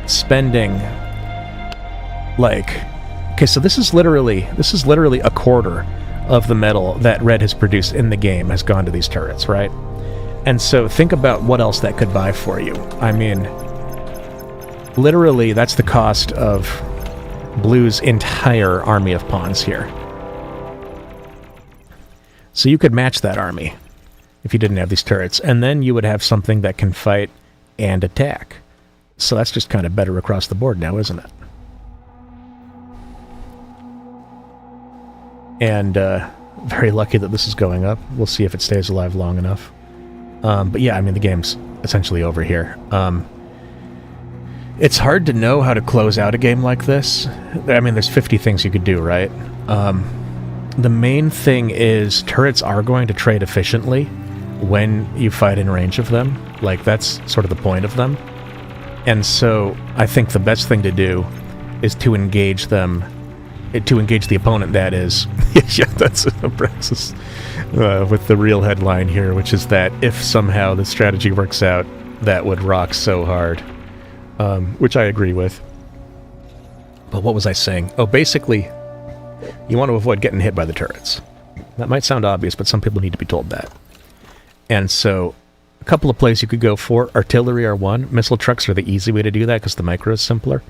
spending, like... Okay, so this is literally a quarter of the metal that Red has produced in the game has gone to these turrets, right? And so think about what else that could buy for you. I mean, literally, that's the cost of Blue's entire army of pawns here. So you could match that army if you didn't have these turrets, and then you would have something that can fight and attack. So that's just kind of better across the board now, isn't it? And very lucky that this is going up. We'll see if it stays alive long enough. But yeah, I mean, the game's essentially over here. It's hard to know how to close out a game like this. I mean, there's 50 things you could do, right? The main thing is turrets are going to trade efficiently when you fight in range of them. Like, that's sort of the point of them. And so I think the best thing to do is to engage them, to engage the opponent, that is. Yeah, that's Abraxas with the real headline here, which is that if somehow the strategy works out, that would rock so hard. Which I agree with. But what was I saying? Oh, basically, you want to avoid getting hit by the turrets. That might sound obvious, but some people need to be told that. And so, a couple of plays you could go for. Artillery are one. Missile trucks are the easy way to do that because the micro is simpler.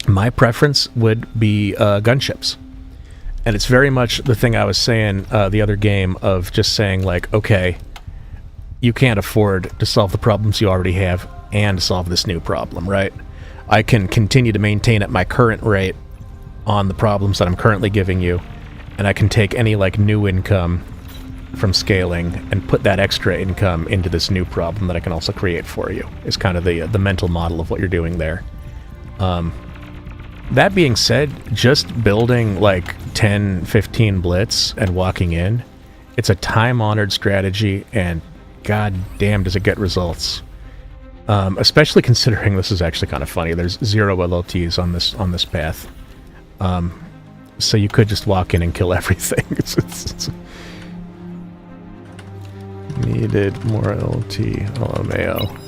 My preference would be gunships. And it's very much the thing I was saying the other game of just saying, like, okay, you can't afford to solve the problems you already have and solve this new problem, right? I can continue to maintain at my current rate on the problems that I'm currently giving you, and I can take any, like, new income from scaling and put that extra income into this new problem that I can also create for you, is kind of the mental model of what you're doing there. That being said, just building like 10, 15 blitz and walking in, it's a time-honored strategy, and god damn does it get results. Especially considering this is actually kind of funny. There's 0 LLTs on this path. So you could just walk in and kill everything. It's needed more LLT. LMAO.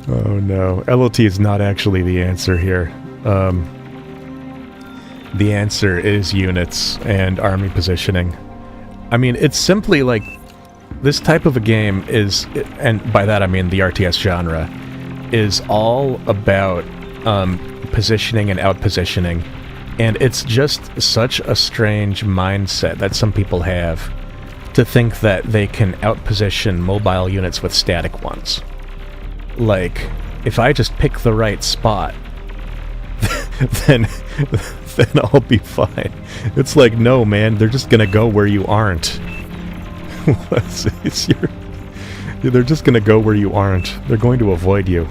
Oh no, LLT is not actually the answer here. The answer is units and army positioning. I mean, it's simply like, this type of a game is, and by that I mean the RTS genre, is all about positioning and out-positioning. And it's just such a strange mindset that some people have to think that they can out-position mobile units with static ones. Like, if I just pick the right spot, then I'll be fine. It's like, no, man, they're just gonna go where you aren't. They're just gonna go where you aren't. They're going to avoid you.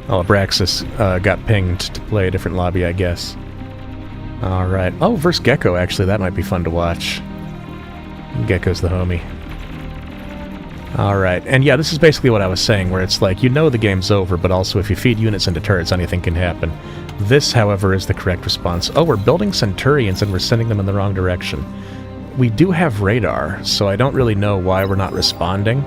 Oh, Abraxas got pinged to play a different lobby, I guess. Alright. Oh, versus Gecko, actually. That might be fun to watch. Gecko's the homie. Alright. And yeah, this is basically what I was saying, where it's like, you know the game's over, but also if you feed units into turrets, anything can happen. This, however, is the correct response. Oh, we're building Centurions and we're sending them in the wrong direction. We do have radar, so I don't really know why we're not responding.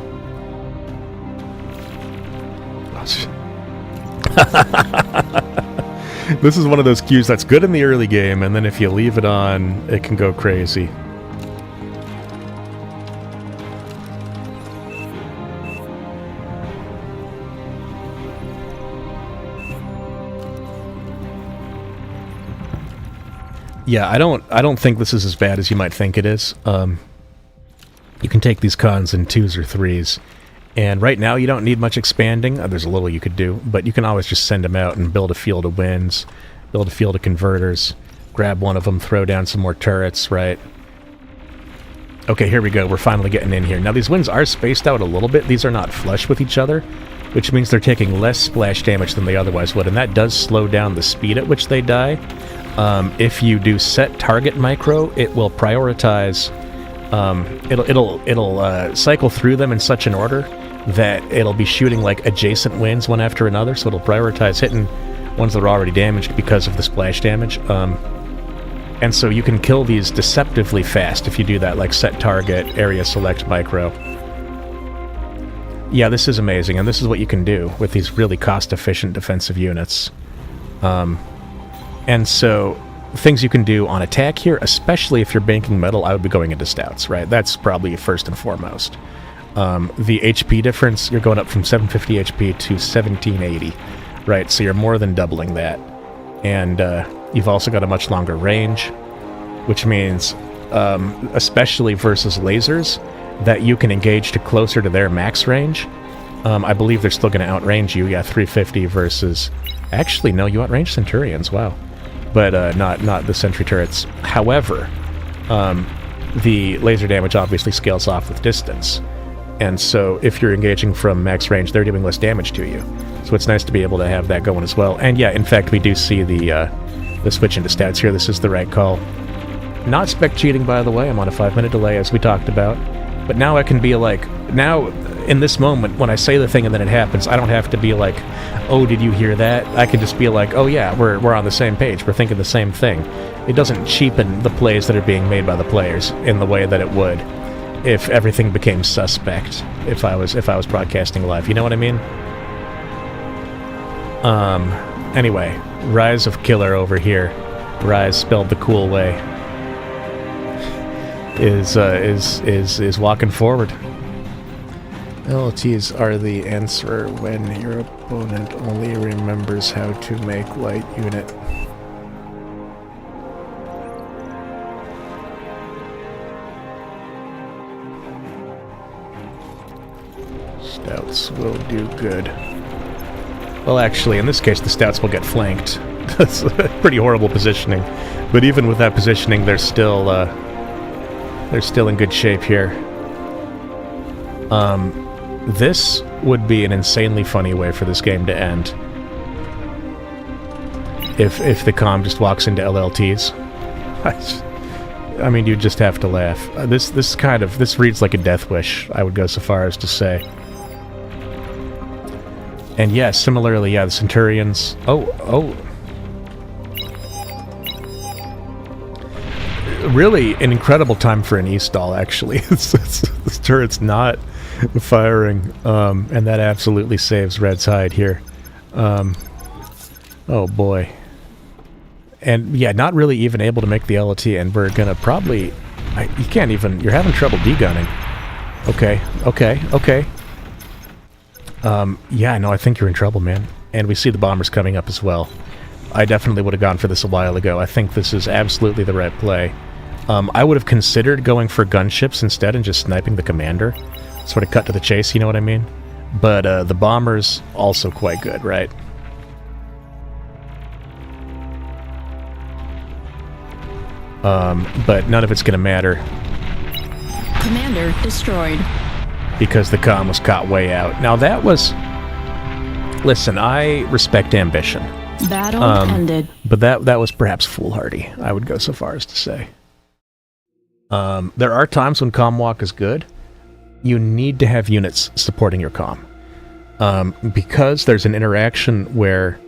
This is one of those cues that's good in the early game, and then if you leave it on, it can go crazy. Yeah, I don't think this is as bad as you might think it is. You can take these cons in 2s or 3s, and right now you don't need much expanding. There's a little you could do, but you can always just send them out and build a field of winds, build a field of converters, grab one of them, throw down some more turrets, right? Okay, here we go. We're finally getting in here. Now, these winds are spaced out a little bit. These are not flush with each other, which means they're taking less splash damage than they otherwise would, and that does slow down the speed at which they die. If you do set target micro, it will prioritize. It'll cycle through them in such an order that it'll be shooting like adjacent winds one after another. So it'll prioritize hitting ones that are already damaged because of the splash damage. And so you can kill these deceptively fast if you do that, like set target, area select micro. Yeah, this is amazing, and this is what you can do with these really cost-efficient defensive units. And so, things you can do on attack here, especially if you're banking metal, I would be going into stouts, right? That's probably first and foremost. The HP difference, you're going up from 750 HP to 1780, right? So you're more than doubling that. And you've also got a much longer range, which means, especially versus lasers, that you can engage to closer to their max range. I believe they're still going to outrange you. Yeah, 350 versus... Actually, no, you outrange Centurions, wow. But not the sentry turrets. However, the laser damage obviously scales off with distance. And so if you're engaging from max range, they're doing less damage to you. So it's nice to be able to have that going as well. And yeah, in fact, we do see the switch into stats here. This is the right call. Not spec cheating, by the way. I'm on a 5-minute delay, as we talked about. But now I can be like... Now, in this moment, when I say the thing and then it happens, I don't have to be like, oh, did you hear that? I can just be like, oh yeah, we're on the same page. We're thinking the same thing. It doesn't cheapen the plays that are being made by the players in the way that it would if everything became suspect if I was broadcasting live. You know what I mean? Anyway, Rise of Killer over here. Rise spelled the cool way. Is walking forward. LTs are the answer when your opponent only remembers how to make light unit. Stouts will do good. Well, actually, in this case, the stouts will get flanked. That's pretty horrible positioning. But even with that positioning, they're still in good shape here. This would be an insanely funny way for this game to end. If the comm just walks into LLTs. I mean, you'd just have to laugh. This reads like a death wish, I would go so far as to say. And yeah, similarly, yeah, the Centurions... Oh. Really an incredible time for an E-stall, actually. This turret's not firing, and that absolutely saves Red's hide here. Oh boy. And yeah, not really even able to make the LT, and we're gonna probably... you can't even... You're having trouble degunning. Okay. Yeah, no, I think you're in trouble, man. And we see the bombers coming up as well. I definitely would have gone for this a while ago. I think this is absolutely the right play. I would have considered going for gunships instead and just sniping the commander. Sort of cut to the chase, you know what I mean? But the bombers, also quite good, right? But none of it's going to matter. Commander destroyed. Because the comm was caught way out. Now that was... Listen, I respect ambition. Battle ended. But that was perhaps foolhardy, I would go so far as to say. There are times when comm walk is good. You need to have units supporting your comm. Because there's an interaction where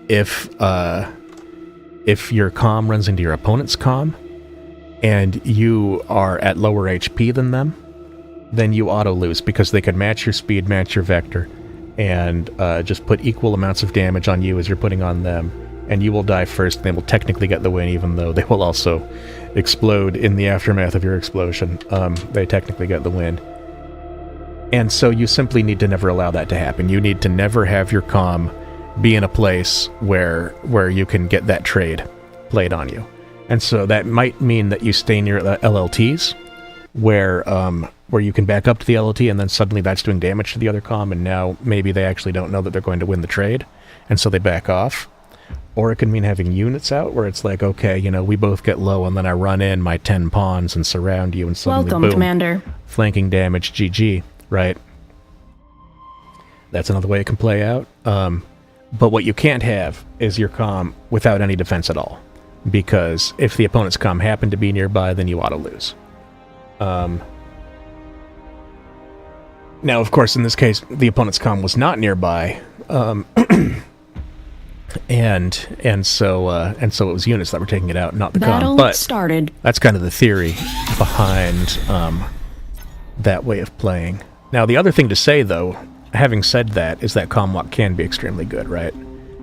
if your comm runs into your opponent's comm and you are at lower HP than them, then you auto-lose because they can match your speed, match your vector, and just put equal amounts of damage on you as you're putting on them. And you will die first, and they will technically get the win, even though they will also explode in the aftermath of your explosion. They technically get the win. And so you simply need to never allow that to happen. You need to never have your comm be in a place where you can get that trade played on you. And so that might mean that you stay near the LLTs, where you can back up to the LLT, and then suddenly that's doing damage to the other comm, and now maybe they actually don't know that they're going to win the trade, and so they back off. Or it could mean having units out, where it's like, okay, you know, we both get low, and then I run in my 10 pawns and surround you, and suddenly, Welcome, boom, Commander. flanking damage, GG, right? That's another way it can play out. But what you can't have is your comm without any defense at all. Because if the opponent's comm happened to be nearby, then you ought to lose. Now, of course, in this case, the opponent's comm was not nearby, and so it was units that were taking it out, not the Battle comm. But started. that's kind of the theory behind that way of playing. Now, the other thing to say, though, having said that, is that comm walk can be extremely good, right?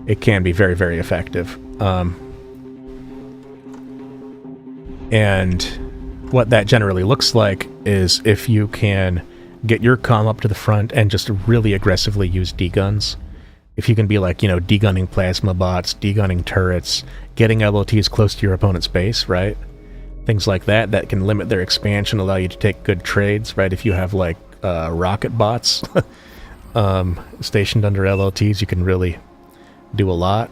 It can be very, very effective. And what that generally looks like is if you can get your comm up to the front and just really aggressively use D-guns. If you can be like, you know, D-gunning plasma bots, D-gunning turrets, getting LOTs close to your opponent's base, right? Things like that, that can limit their expansion, allow you to take good trades, right? If you have, like, rocket bots stationed under LLTs, you can really do a lot.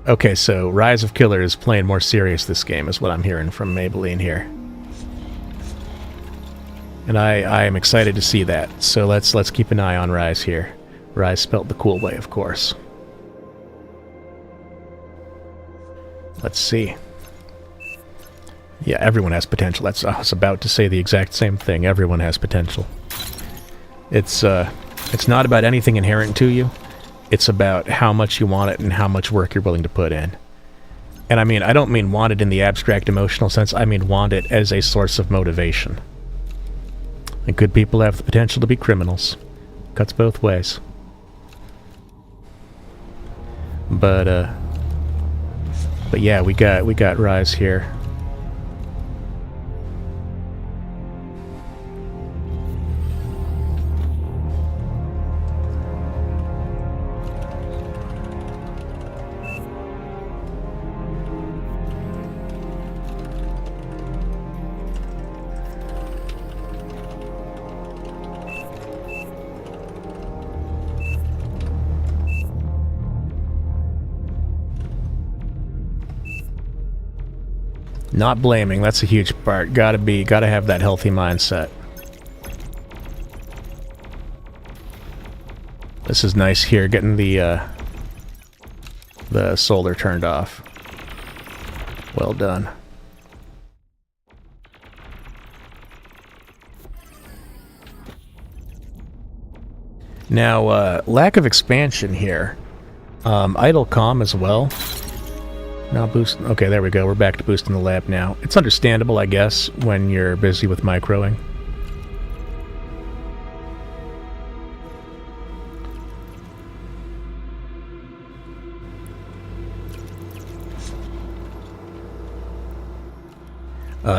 Okay, so Rise of Killer is playing more serious this game, is what I'm hearing from Maybelline here. And I am excited to see that. So let's keep an eye on Rise here. Rise spelt the cool way, of course. Let's see. Yeah, everyone has potential. I was about to say the exact same thing. Everyone has potential. It's not about anything inherent to you. It's about how much you want it and how much work you're willing to put in. And I mean, I don't mean want it in the abstract emotional sense. I mean want it as a source of motivation. And good people have the potential to be criminals. Cuts both ways. But yeah, we got Rise here. Not blaming, that's a huge part. Gotta have that healthy mindset. This is nice here, getting the solar turned off. Well done. Now, lack of expansion here. Idle comm as well. Now boost. Okay, there we go. We're back to boosting the lab now. It's understandable, I guess, when you're busy with microing.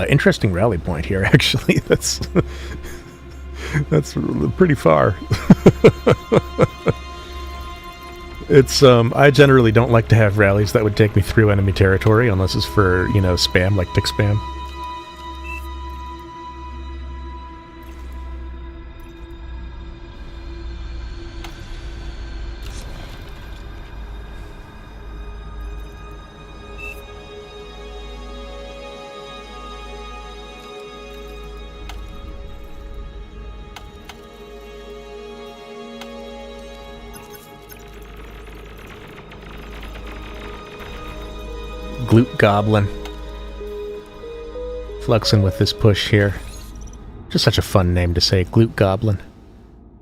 Interesting rally point here, actually. That's pretty far. It's, I generally don't like to have rallies that would take me through enemy territory, unless it's for, you know, spam, like tick spam. Glute Goblin. Flexing with this push here. Just such a fun name to say, Glute Goblin.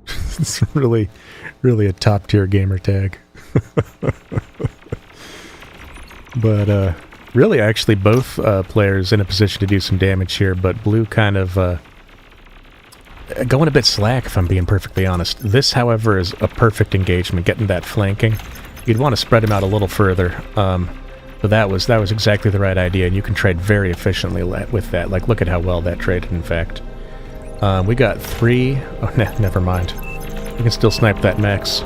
It's really a top-tier gamer tag. But, really, actually, both players in a position to do some damage here, but Blue kind of going a bit slack, if I'm being perfectly honest. This, however, is a perfect engagement, getting that flanking. You'd want to spread him out a little further. But that was exactly the right idea, and you can trade very efficiently with that. Like, look at how well that traded, in fact. We got 3... Oh, never mind. We can still snipe that max.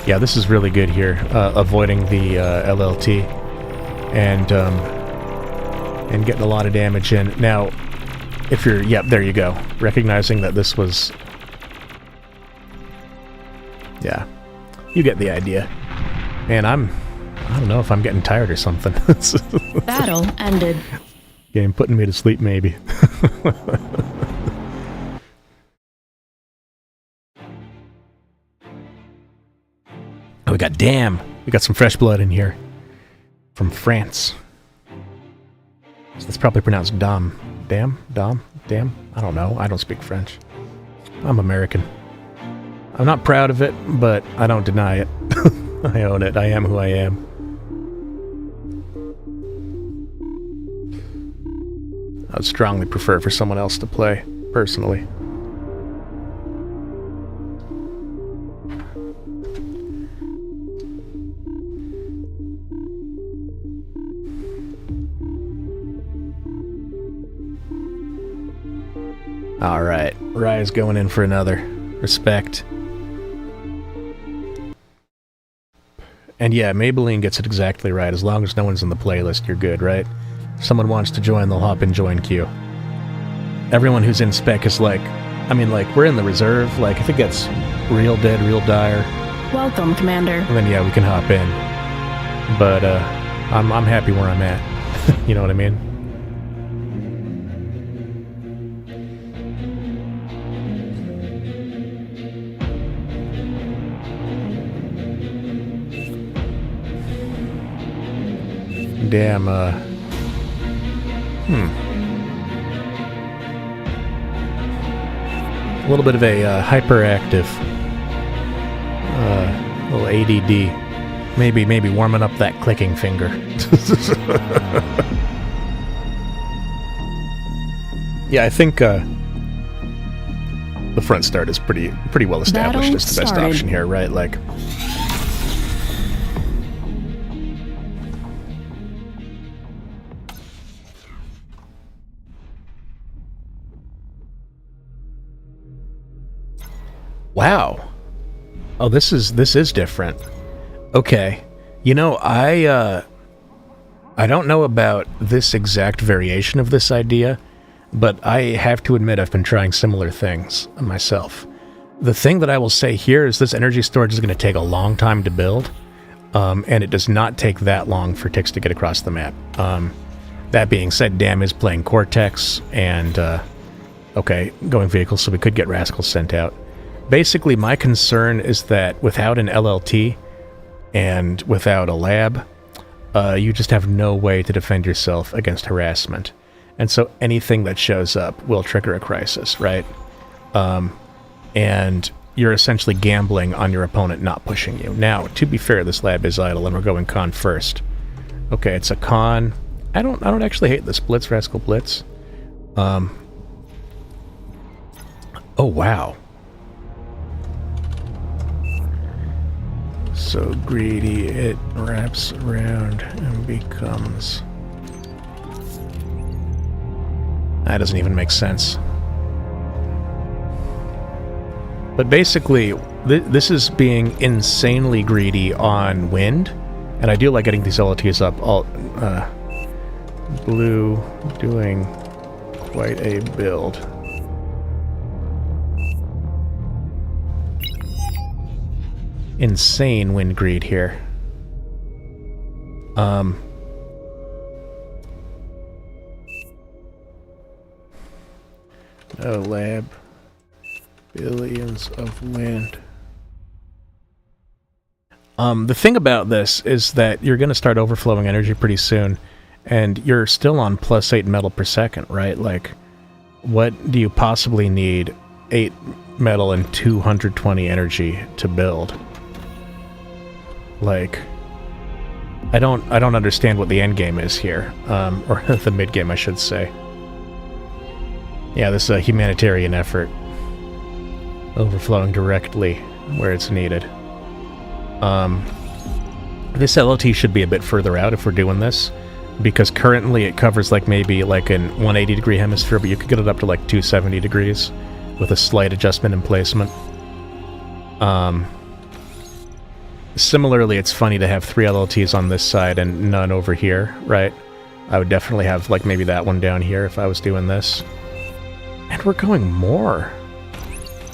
Yeah, this is really good here, avoiding the LLT and getting a lot of damage in. Now, if you're... Yep, there you go. Recognizing that this was... Yeah, you get the idea. Man, I don't know if I'm getting tired or something. Battle ended. Game putting me to sleep, maybe. Oh, we got some fresh blood in here. From France. So that's probably pronounced Dom. Dam? I don't know. I don't speak French. I'm American. I'm not proud of it, but I don't deny it. I own it. I am who I am. I would strongly prefer for someone else to play, personally. Alright, Raya's going in for another. Respect. And yeah, Maybelline gets it exactly right. As long as no one's in the playlist, you're good, right? If someone wants to join, they'll hop in join queue. Everyone who's in spec is like... I mean, like, we're in the reserve. Like, I think that's Real Dead, Real Dire. Welcome, Commander. And then, yeah, we can hop in. But, I'm happy where I'm at. You know what I mean? Damn, a little bit of a hyperactive, little ADD. Maybe warming up that clicking finger. Yeah, I think the front start is pretty well established. Battle It's the best started. option here, right? Like. Wow. Oh, this is different. Okay. You know, I don't know about this exact variation of this idea, but I have to admit I've been trying similar things myself. The thing that I will say here is this energy storage is going to take a long time to build, and it does not take that long for ticks to get across the map. That being said, Dam is playing Cortex, and, okay, going vehicles, so we could get Rascals sent out. Basically, my concern is that without an LLT and without a lab, you just have no way to defend yourself against harassment. And so anything that shows up will trigger a crisis, right? And you're essentially gambling on your opponent not pushing you. Now, to be fair, this lab is idle, and we're going con first. Okay, it's a con. I don't actually hate the splits, Rascal Blitz. Oh, wow. So greedy, it wraps around and becomes... That doesn't even make sense. But basically, this is being insanely greedy on wind, and I do like getting these LLTs up. Blue doing quite a build. Insane wind greed here. No lab. Billions of wind. The thing about this is that you're going to start overflowing energy pretty soon, and you're still on +8 metal per second, right? Like, what do you possibly need 8 metal and 220 energy to build? Like, I don't understand what the end game is here, or the mid game, I should say. Yeah, this is a humanitarian effort, overflowing directly where it's needed. This LLT should be a bit further out if we're doing this, because currently it covers like maybe like an 180 degree hemisphere, but you could get it up to like 270 degrees with a slight adjustment in placement. Similarly, it's funny to have 3 LLTs on this side and none over here, right? I would definitely have, like, maybe that one down here if I was doing this. And we're going more.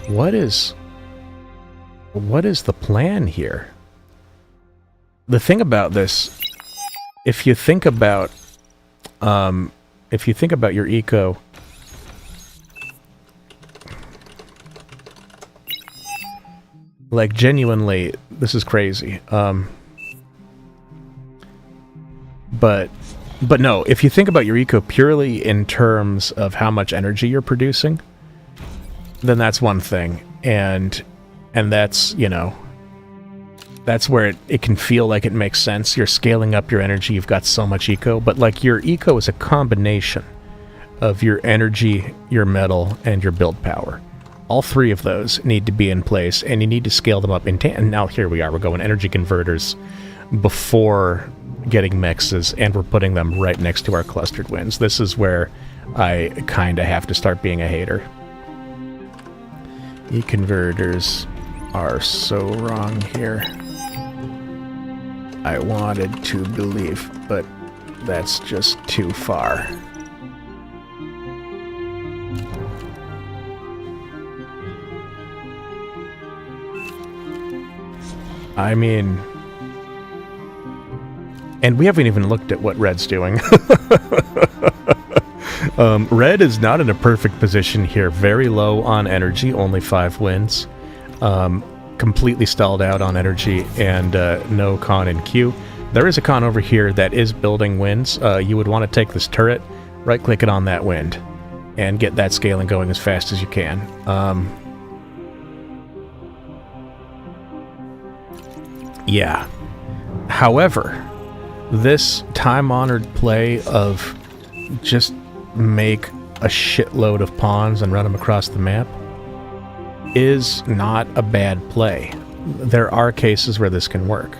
What is the plan here? The thing about this, if you think about your eco, like, genuinely, this is crazy. But no, if you think about your eco purely in terms of how much energy you're producing, then that's one thing. And that's, you know, that's where it can feel like it makes sense. You're scaling up your energy, you've got so much eco, but like your eco is a combination of your energy, your metal, and your build power. All 3 of those need to be in place, and you need to scale them up in and now here we are, we're going energy converters before getting mixes, and we're putting them right next to our clustered winds. This is where I kind of have to start being a hater. E-converters are so wrong here. I wanted to believe, but that's just too far. I mean... And we haven't even looked at what Red's doing. Red is not in a perfect position here. Very low on energy, only 5 wins. Completely stalled out on energy, and no con in Q. There is a con over here that is building wins. You would want to take this turret, right-click it on that wind, and get that scaling going as fast as you can. Yeah. However, this time-honored play of just make a shitload of pawns and run them across the map is not a bad play. There are cases where this can work.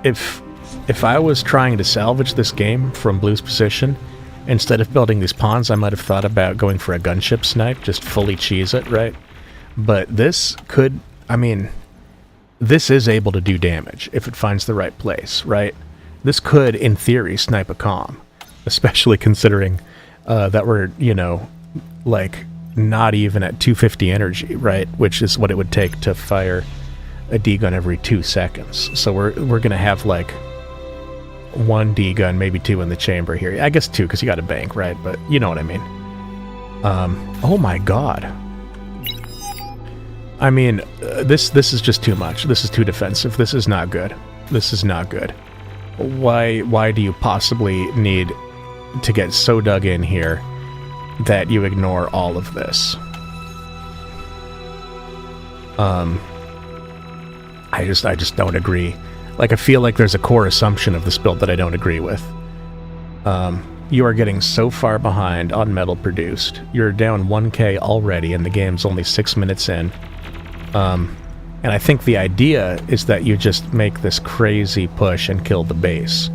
If I was trying to salvage this game from Blue's position, instead of building these pawns, I might have thought about going for a gunship snipe, just fully cheese it, right? But this could, I mean... This is able to do damage if it finds the right place, right? This could, in theory, snipe a comm, especially considering that we're, you know, like, not even at 250 energy, right? Which is what it would take to fire a D-gun every 2 seconds. So we're going to have, like, 1 D-gun, maybe 2 in the chamber here. I guess 2, because you got a bank, right? But you know what I mean. Oh my god. I mean, this is just too much. This is too defensive. This is not good. This is not good. Why do you possibly need to get so dug in here that you ignore all of this? I just don't agree. Like, I feel like there's a core assumption of this build that I don't agree with. You are getting so far behind on metal produced. You're down 1k already, and the game's only 6 minutes in. And I think the idea is that you just make this crazy push and kill the base.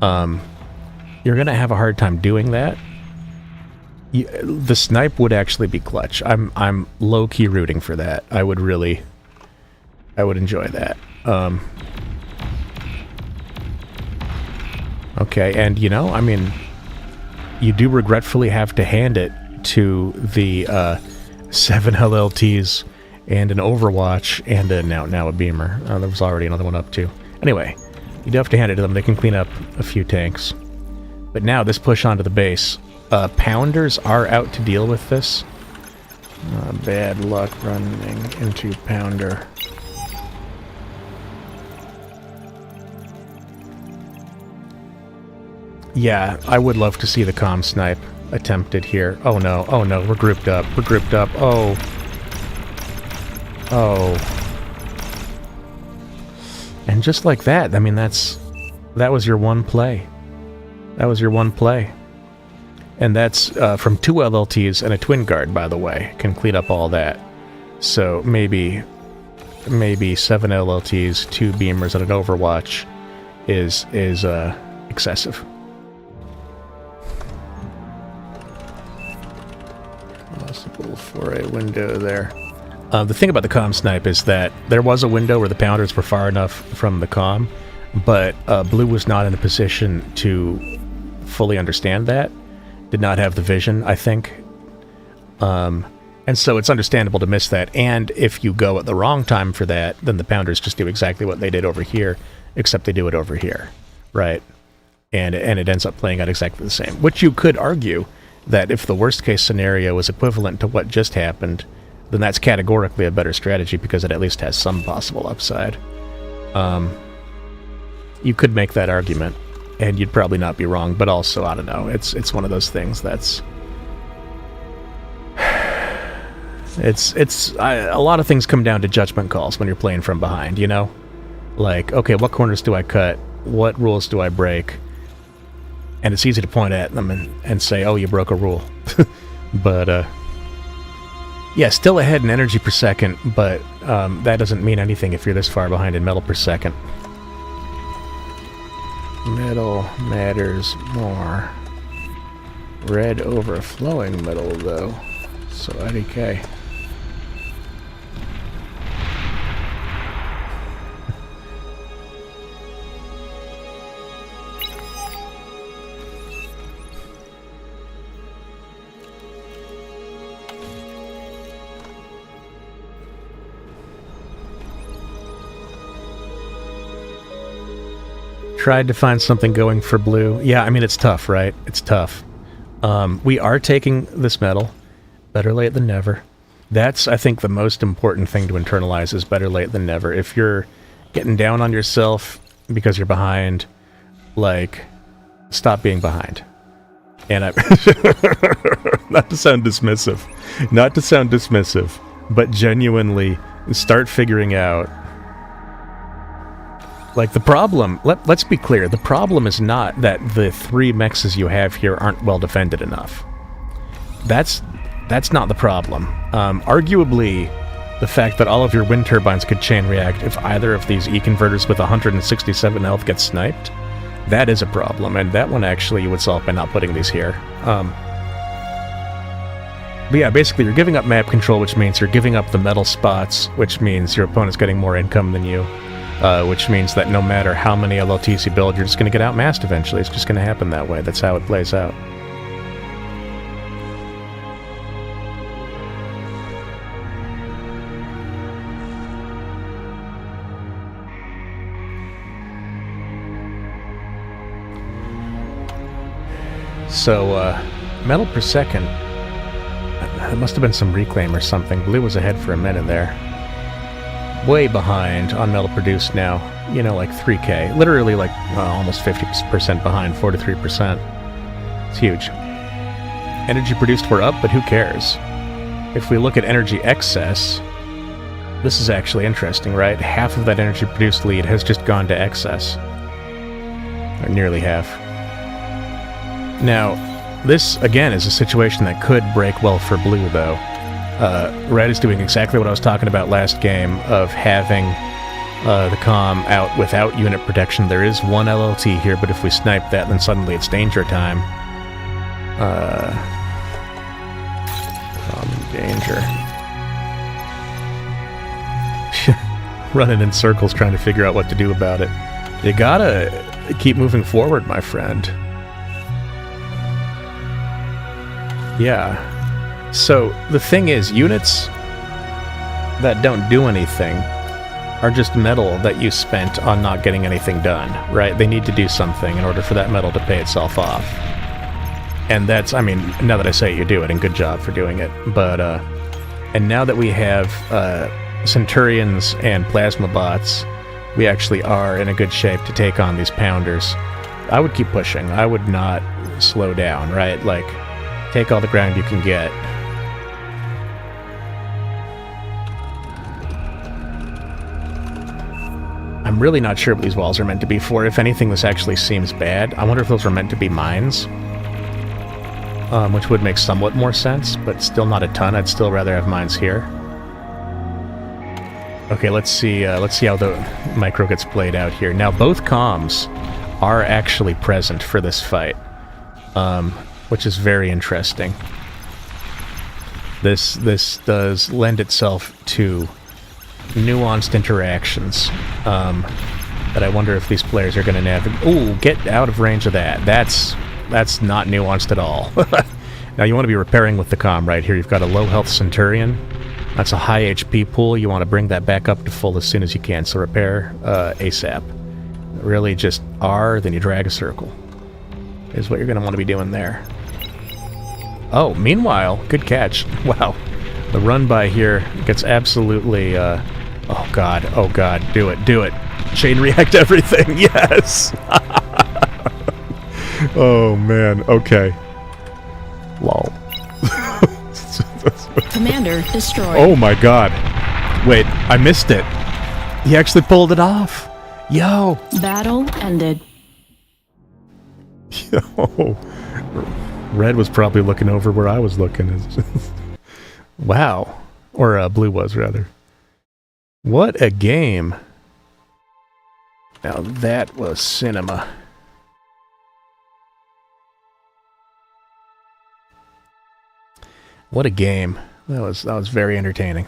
You're gonna have a hard time doing that. The snipe would actually be clutch. I'm low-key rooting for that. I would enjoy that. Okay, and you know, I mean, you do regretfully have to hand it to the 7 LLTs and an Overwatch and now a Beamer. There was already another one up too. Anyway, you do have to hand it to them. They can clean up a few tanks. But now this push onto the base. Pounders are out to deal with this. Bad luck running into Pounder. Yeah, I would love to see the comm snipe attempted here. Oh no, we're grouped up. Oh. And just like that, I mean, that was your one play. And that's from 2 LLTs and a Twin Guard, by the way, can clean up all that. So maybe 7 LLTs, 2 Beamers, and an Overwatch is excessive. Possible for a window there. The thing about the comm snipe is that there was a window where the pounders were far enough from the comm, but Blue was not in a position to fully understand that. Did not have the vision, I think. And so it's understandable to miss that. And if you go at the wrong time for that, then the pounders just do exactly what they did over here, except they do it over here, right? And it ends up playing out exactly the same. Which you could argue that if the worst case scenario is equivalent to what just happened, then that's categorically a better strategy because it at least has some possible upside. You could make that argument, and you'd probably not be wrong, but also, I don't know, it's one of those things that's... a lot of things come down to judgment calls when you're playing from behind, you know? Like, okay, what corners do I cut? What rules do I break? And it's easy to point at them and say, oh, you broke a rule. But, yeah, still ahead in energy per second, but that doesn't mean anything if you're this far behind in metal per second. Metal matters more. Red overflowing metal, though. So IDK. Tried to find something going for blue. Yeah, I mean, it's tough, right? It's tough. We are taking this metal. Better late than never. That's, I think, the most important thing to internalize is better late than never. If you're getting down on yourself because you're behind, like, stop being behind. And I... not to sound dismissive, but genuinely start figuring out... Like, the problem... Let's be clear. The problem is not that the 3 mexes you have here aren't well defended enough. That's not the problem. Arguably, the fact that all of your wind turbines could chain react if either of these E-converters with 167 health gets sniped, that is a problem, and that one actually you would solve by not putting these here. But yeah, basically you're giving up map control, which means you're giving up the metal spots, which means your opponent's getting more income than you, which means that no matter how many LLTs you build, you're just going to get outmassed eventually. It's just going to happen that way. That's how it plays out. So, metal per second. It must have been some reclaim or something. Blue was ahead for a minute there. Way behind on metal produced now. You know, like 3K. Literally, like, almost 50% behind, 43%. It's huge. Energy produced, we're up, but who cares? If we look at energy excess, this is actually interesting, right? Half of that energy produced lead has just gone to excess. Or nearly half. Now, this, again, is a situation that could break well for blue, though. Red is doing exactly what I was talking about last game, of having the comm out without unit protection. There is one LLT here, but if we snipe that, then suddenly it's danger time. Comm danger. Running in circles trying to figure out what to do about it. You gotta keep moving forward, my friend. Yeah. So, the thing is, units that don't do anything are just metal that you spent on not getting anything done, right? They need to do something in order for that metal to pay itself off. And that's, I mean, now that I say it, you do it, and good job for doing it. But, and now that we have Centurions and Plasma Bots, we actually are in a good shape to take on these Pounders. I would keep pushing. I would not slow down, right? Like, take all the ground you can get. I'm really not sure what these walls are meant to be for. If anything, this actually seems bad. I wonder if those were meant to be mines. Which would make somewhat more sense, but still not a ton. I'd still rather have mines here. Okay, let's see how the micro gets played out here. Now, both comms are actually present for this fight, which is very interesting. This does lend itself to nuanced interactions that I wonder if these players are going to navigate. Ooh, get out of range of that. That's not nuanced at all. Now you want to be repairing with the comm right here. You've got a low health Centurion. That's a high HP pool. You want to bring that back up to full as soon as you can. So repair ASAP. Really just R, then you drag a circle. Is what you're going to want to be doing there. Oh, meanwhile, good catch. Wow. The run by here gets absolutely... oh god, do it. Chain react everything, yes! Oh man, okay. Lol. Commander destroyed. Oh my god. Wait, I missed it. He actually pulled it off. Yo. Battle ended. Yo. Red was probably looking over where I was looking. Wow. Or blue was, rather. What a game. Now that was cinema. What a game. That was very entertaining.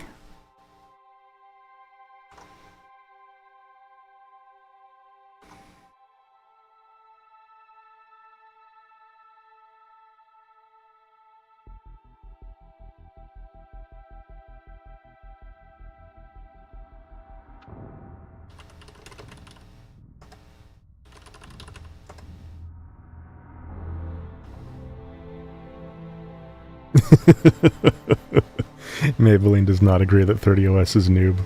Maybelline does not agree that 30OS is noob.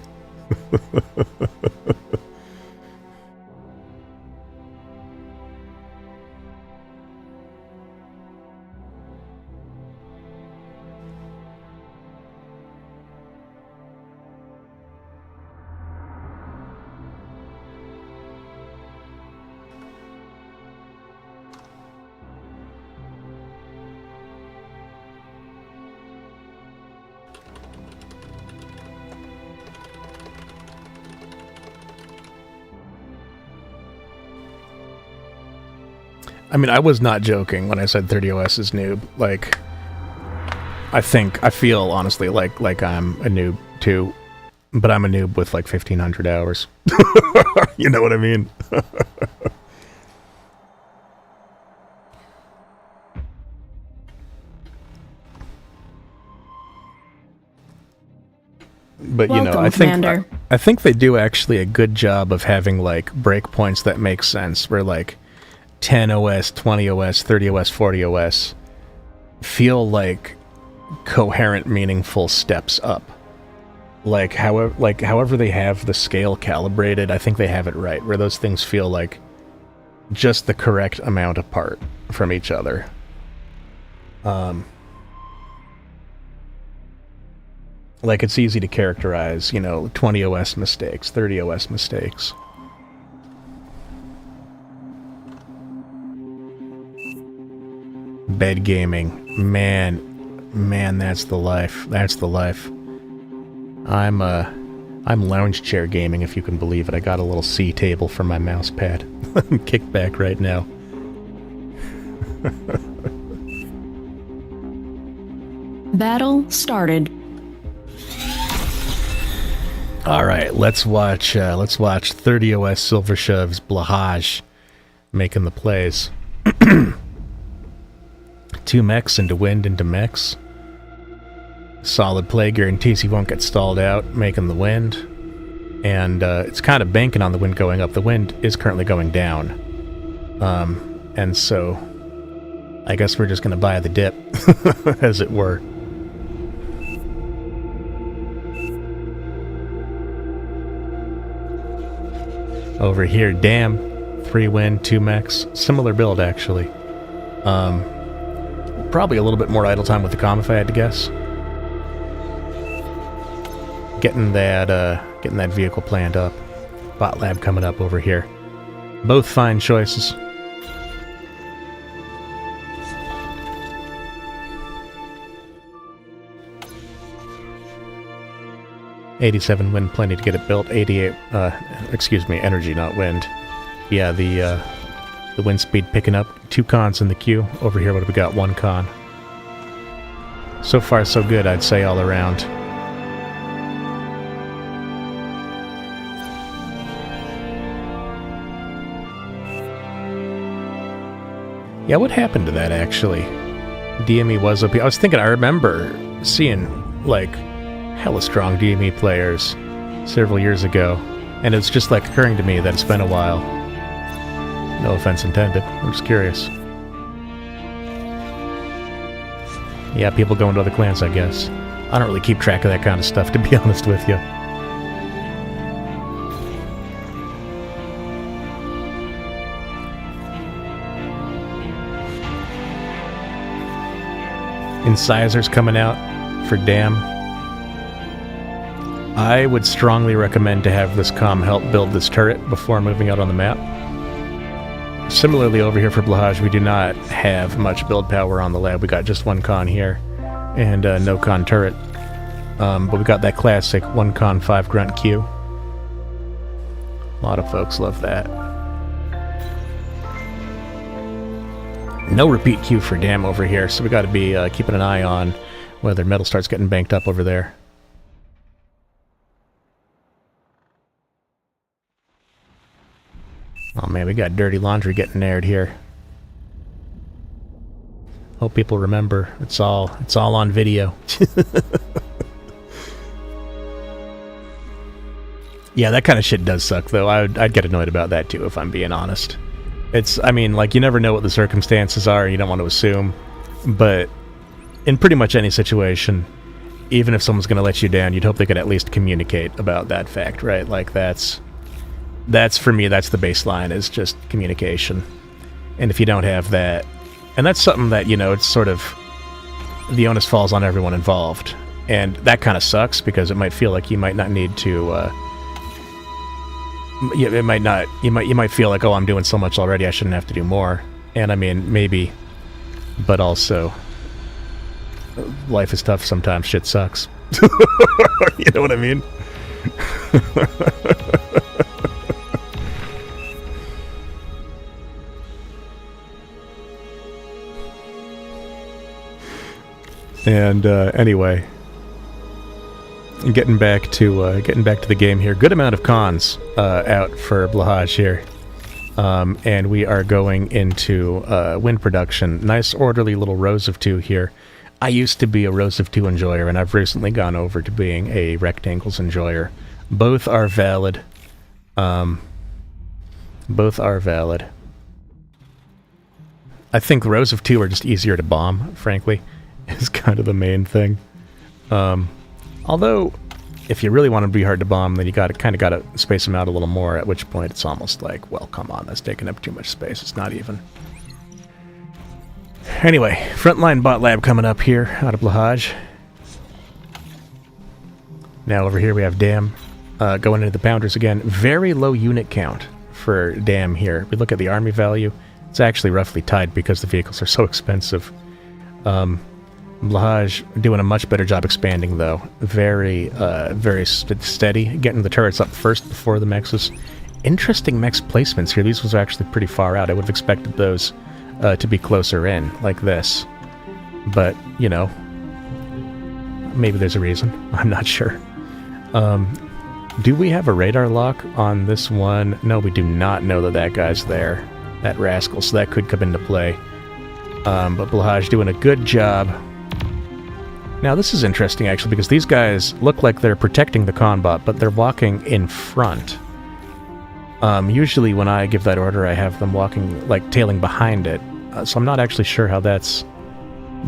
I mean, I was not joking when I said 30OS is noob. Like, I feel, honestly, like I'm a noob, too. But I'm a noob with, like, 1,500 hours. You know what I mean? But, you know, Welcome, I think they do actually a good job of having, like, breakpoints that make sense, where, like, 10 OS, 20 OS, 30 OS, 40 OS feel like coherent, meaningful steps up. However they have the scale calibrated, I think they have it right, where those things feel like just the correct amount apart from each other. Like, it's easy to characterize, you know, 20 OS mistakes, 30 OS mistakes. Bed gaming, man, that's the life. That's the life. I'm lounge chair gaming, if you can believe it. I got a little C table for my mouse pad. I'm kicked back right now. Battle started. All right, let's watch 30OS Silvershov's Blahaj making the plays. 2 mechs into wind into mechs. Solid play, guarantees he won't get stalled out, making the wind. And it's kind of banking on the wind going up. The wind is currently going down. And so I guess we're just going to buy the dip, as it were. Over here, damn. 3 wind, 2 mechs. Similar build, actually. Probably a little bit more idle time with the comm, if I had to guess. Getting that vehicle planned up. Bot lab coming up over here. Both fine choices. $87 wind, plenty to get it built. 88, excuse me, energy, not wind. Yeah, the wind speed picking up. 2 cons in the queue. Over here, what have we got? 1 con. So far, so good, I'd say, all around. Yeah, what happened to that, actually? DME was up here. I was thinking, I remember seeing, like, hella strong DME players several years ago, and it's just, like, occurring to me that it's been a while. No offense intended. I'm just curious. Yeah, people go into other clans, I guess. I don't really keep track of that kind of stuff, to be honest with you. Incisors coming out for Dam. I would strongly recommend to have this comm help build this turret before moving out on the map. Similarly, over here for Blahaj, we do not have much build power on the lab. We got just one con here, and no con turret. But we got that classic 1 con 5 grunt Q. A lot of folks love that. No repeat Q for Dam over here, so we got to be keeping an eye on whether metal starts getting banked up over there. Oh man, we got dirty laundry getting aired here. Hope people remember. It's all on video. Yeah, that kind of shit does suck, though. I'd get annoyed about that too, if I'm being honest. I mean, like, you never know what the circumstances are, and you don't want to assume. But in pretty much any situation, even if someone's going to let you down, you'd hope they could at least communicate about that fact, right? Like, that's for me, that's the baseline, is just communication. And if you don't have that, and that's something that, you know, it's sort of, the onus falls on everyone involved. And that kind of sucks, because it might feel like you might not need to, it might not, you might feel like, oh, I'm doing so much already, I shouldn't have to do more. And I mean, maybe, but also, life is tough sometimes, shit sucks. You know what I mean? And anyway, getting back to the game here. Good amount of cons out for Blahaj here, and we are going into wind production. Nice orderly little rows of 2 here. I used to be a rows of 2 enjoyer, and I've recently gone over to being a rectangles enjoyer. Both are valid. Both are valid. I think rows of 2 are just easier to bomb, frankly. Is kind of the main thing. Although, if you really want to be hard to bomb, then you kind of got to space them out a little more, at which point it's almost like, well, come on, that's taking up too much space. It's not even. Anyway, frontline bot lab coming up here out of Blahaj. Now over here we have Dam going into the pounders again. Very low unit count for Dam here. We look at the army value. It's actually roughly tied because the vehicles are so expensive. Blahaj doing a much better job expanding, though. Very steady. Getting the turrets up first before the mexes. Interesting mex placements here. These ones are actually pretty far out. I would have expected those to be closer in, like this. But, you know, maybe there's a reason. I'm not sure. Do we have a radar lock on this one? No, we do not know that that guy's there. That rascal, so that could come into play. But Blahaj doing a good job. Now, this is interesting, actually, because these guys look like they're protecting the Conbot, but they're walking in front. Usually when I give that order, I have them walking, like, tailing behind it. So I'm not actually sure how that's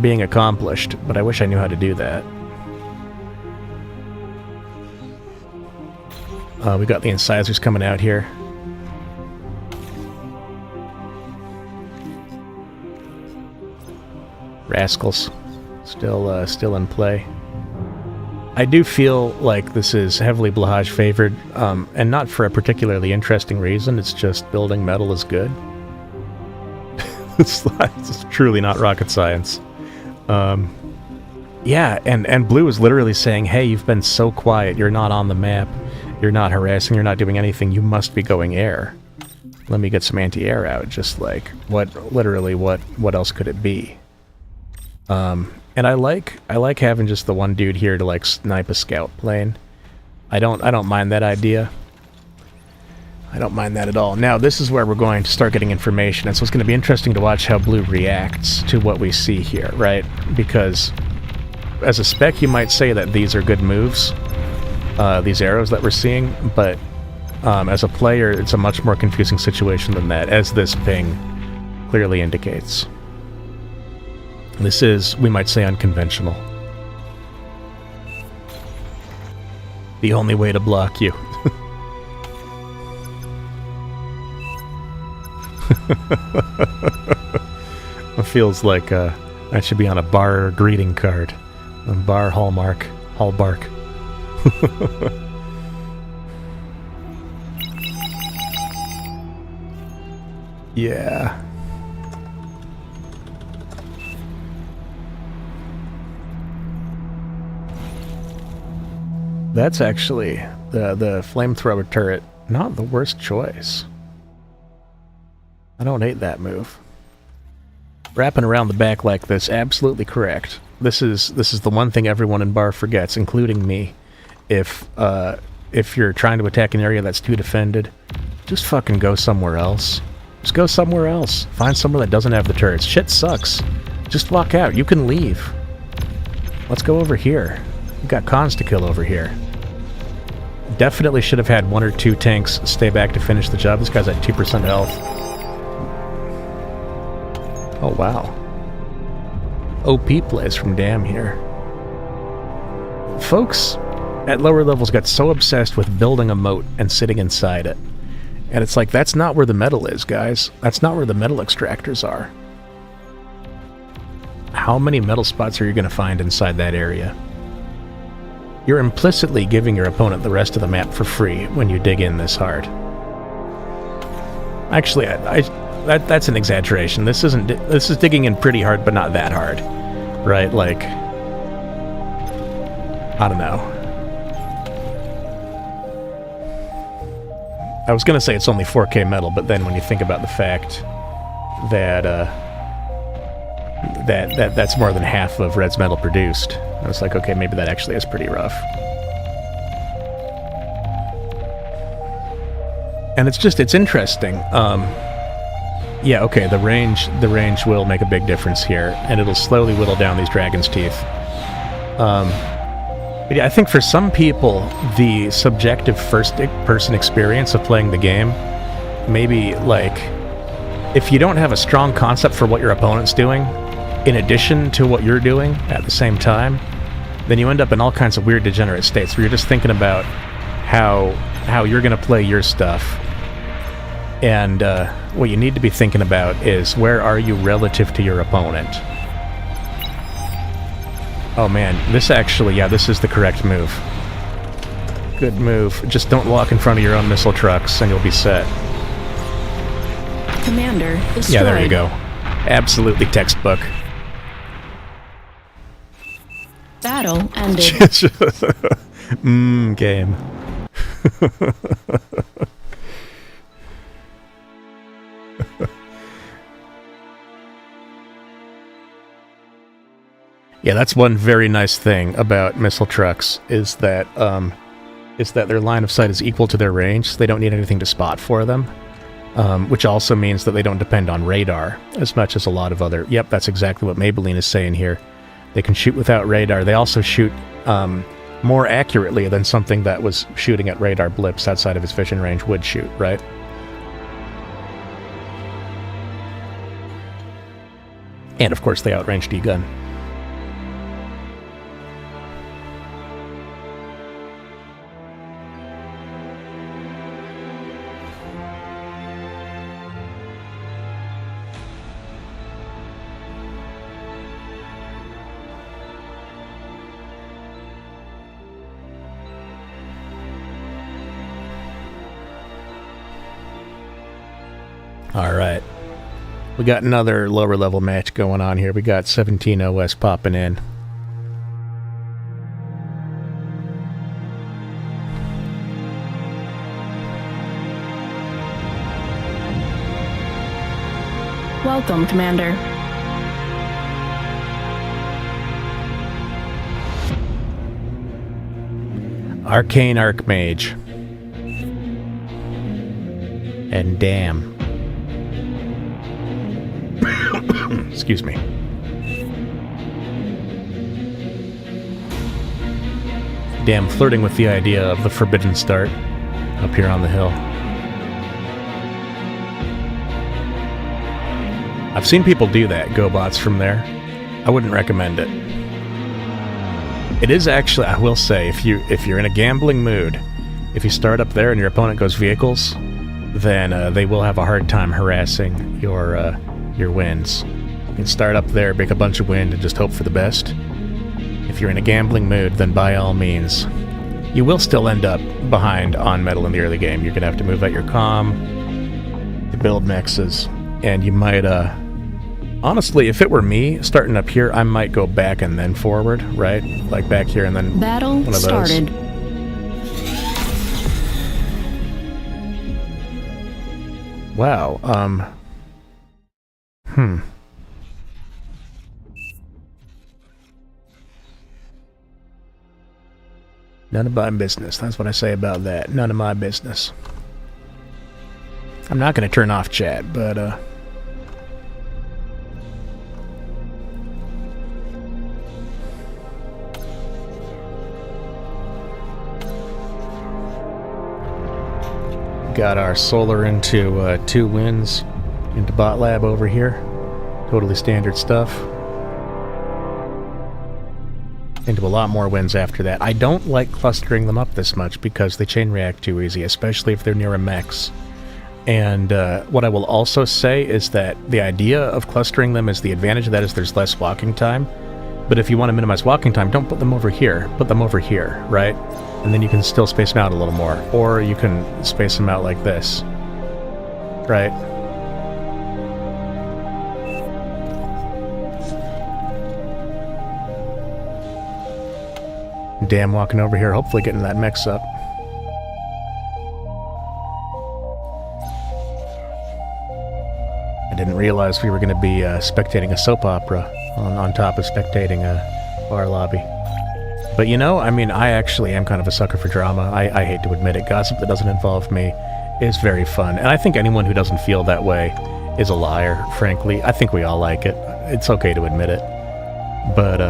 being accomplished, but I wish I knew how to do that. We got the incisors coming out here. Rascals. Still in play. I do feel like this is heavily Blahaj favored, and not for a particularly interesting reason. It's just building metal is good. It's truly not rocket science. Yeah, and Blue is literally saying, hey, you've been so quiet, you're not on the map, you're not harassing, you're not doing anything, you must be going air. Let me get some anti-air out, just like, literally what else could it be? And I like having just the one dude here to like snipe a scout plane. I don't mind that idea. I don't mind that at all. Now, this is where we're going to start getting information, and so it's going to be interesting to watch how Blue reacts to what we see here, right? Because as a spec, you might say that these are good moves, these arrows that we're seeing, but as a player, it's a much more confusing situation than that, as this ping clearly indicates. This is, we might say, unconventional. The only way to block you. It feels like that should be on a bar greeting card. A bar hallmark. Hallbark. Yeah. That's actually the flamethrower turret. Not the worst choice. I don't hate that move. Wrapping around the back like this, absolutely correct. This is the one thing everyone in bar forgets, including me. If you're trying to attack an area that's too defended, just fucking go somewhere else. Just go somewhere else. Find somewhere that doesn't have the turrets. Shit sucks. Just walk out. You can leave. Let's go over here. We've got cons to kill over here. Definitely should have had 1 or 2 tanks stay back to finish the job. This guy's at 2% health. Oh, wow. OP plays from Dam here. Folks at lower levels got so obsessed with building a moat and sitting inside it. And it's like, that's not where the metal is, guys. That's not where the metal extractors are. How many metal spots are you going to find inside that area? You're implicitly giving your opponent the rest of the map for free when you dig in this hard. Actually, that's an exaggeration. This is digging in pretty hard, but not that hard, right? Like, I don't know. I was gonna say it's only 4K metal, but then when you think about the fact that that's more than half of Red's metal produced, I was like, okay, maybe that actually is pretty rough. And it's interesting. Yeah, okay, the range will make a big difference here, and it'll slowly whittle down these dragon's teeth. But yeah, I think for some people, the subjective first-person experience of playing the game, maybe, like, if you don't have a strong concept for what your opponent's doing, in addition to what you're doing at the same time, then you end up in all kinds of weird degenerate states where you're just thinking about how you're going to play your stuff. And what you need to be thinking about is, where are you relative to your opponent? Oh man, this actually, yeah, this is the correct move. Good move. Just don't walk in front of your own missile trucks and you'll be set. Commander destroyed. Yeah, there you go. Absolutely textbook. Battle ended. Game. Yeah, that's one very nice thing about missile trucks, is that their line of sight is equal to their range, so they don't need anything to spot for them, which also means that they don't depend on radar as much as a lot of other... Yep, that's exactly what Maybelline is saying here. They can shoot without radar. They also shoot more accurately than something that was shooting at radar blips outside of its vision range would shoot, right? And of course, they outrange D-Gun. Alright. We got another lower level match going on here. We got 17 OS popping in. Welcome, Commander. Arcane Archmage. And damn. Excuse me. Damn, flirting with the idea of the Forbidden Start up here on the hill. I've seen people do that, go bots from there. I wouldn't recommend it. It is actually, I will say, if you're in a gambling mood, if you start up there and your opponent goes vehicles, then they will have a hard time harassing your wins. You can start up there, make a bunch of wind, and just hope for the best. If you're in a gambling mood, then by all means, you will still end up behind on metal in the early game. You're going to have to move out your comm to build mexes, and you might, honestly, if it were me, starting up here, I might go back and then forward, right? Like back here and then Battle one of those. started. Wow, None of my business. That's what I say about that. None of my business. I'm not going to turn off chat, but, got our solar into 2 wins into bot lab over here. Totally standard stuff. Into a lot more wins after that. I don't like clustering them up this much because they chain react too easy, especially if they're near a mex. And what I will also say is that the idea of clustering them is the advantage of that is there's less walking time. But if you want to minimize walking time, don't put them over here. Put them over here, right? And then you can still space them out a little more. Or you can space them out like this. Right? Damn, walking over here, hopefully getting that mix up. I didn't realize we were going to be spectating a soap opera on top of spectating a bar lobby. But you know, I mean, I actually am kind of a sucker for drama. I hate to admit it. Gossip that doesn't involve me is very fun. And I think anyone who doesn't feel that way is a liar, frankly. I think we all like it. It's okay to admit it. But,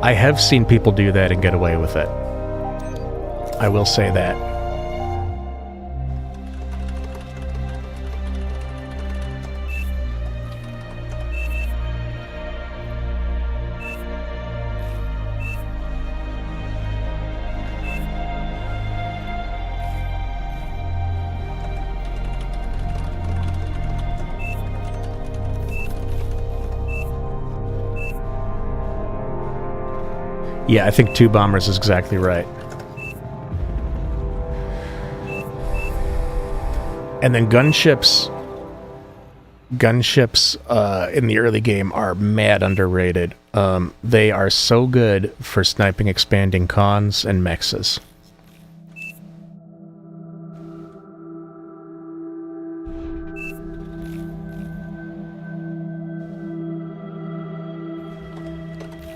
I have seen people do that and get away with it. I will say that. Yeah, I think 2 bombers is exactly right. And then gunships in the early game are mad underrated. They are so good for sniping expanding cons and mexes.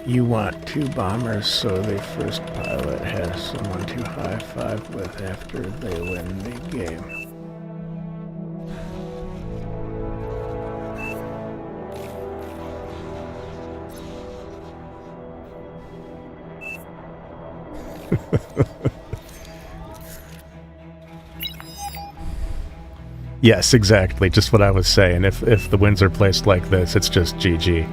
You want 2 bombers so the first pilot has someone to high-five with after they win the game. Yes, exactly. Just what I was saying. If the wins are placed like this, it's just GG.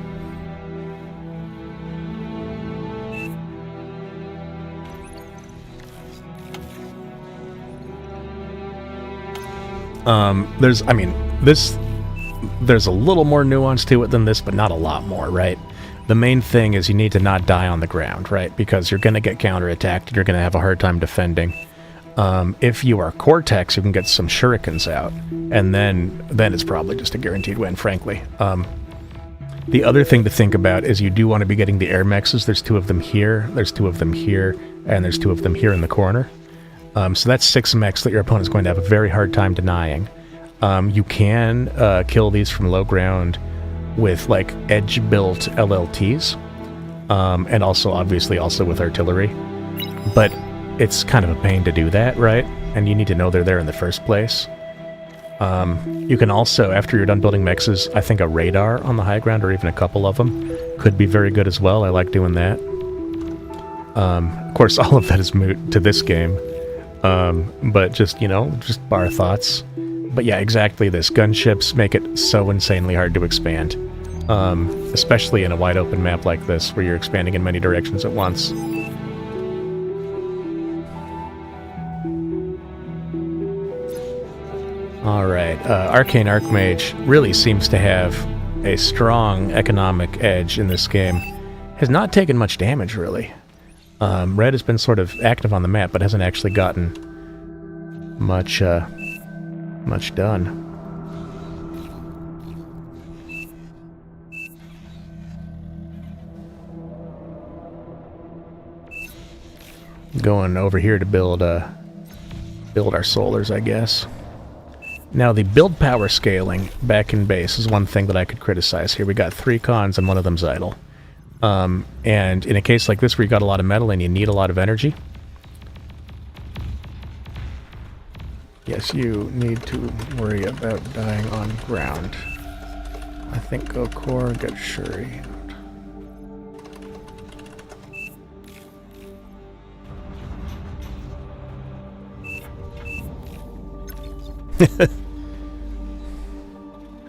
There's a little more nuance to it than this, but not a lot more, right? The main thing is you need to not die on the ground, right? Because you're going to get counterattacked and you're going to have a hard time defending. If you are Cortex, you can get some shurikens out, and then it's probably just a guaranteed win, frankly. The other thing to think about is you do want to be getting the air mexes. There's 2 of them here, there's 2 of them here, and there's 2 of them here in the corner. So that's 6 mechs that your opponent is going to have a very hard time denying. You can kill these from low ground with like edge-built LLTs. and also obviously also with artillery. But it's kind of a pain to do that, right? And you need to know they're there in the first place. You can also, after you're done building mexes, I think a radar on the high ground, or even a couple of them, could be very good as well. I like doing that. Of course, all of that is moot to this game. But just, just bar thoughts. But yeah, exactly this. Gunships make it so insanely hard to expand. Especially in a wide open map like this, where you're expanding in many directions at once. Alright, Arcane Archmage really seems to have a strong economic edge in this game. Has not taken much damage, really. Red has been sort of active on the map, but hasn't actually gotten much done. Going over here to build our solars, I guess. Now, the build power scaling back in base is one thing that I could criticize here. We got 3 cons and one of them's idle. And in a case like this where you got a lot of metal and you need a lot of energy, yes, you need to worry about dying on ground. I think go core, get Shuri.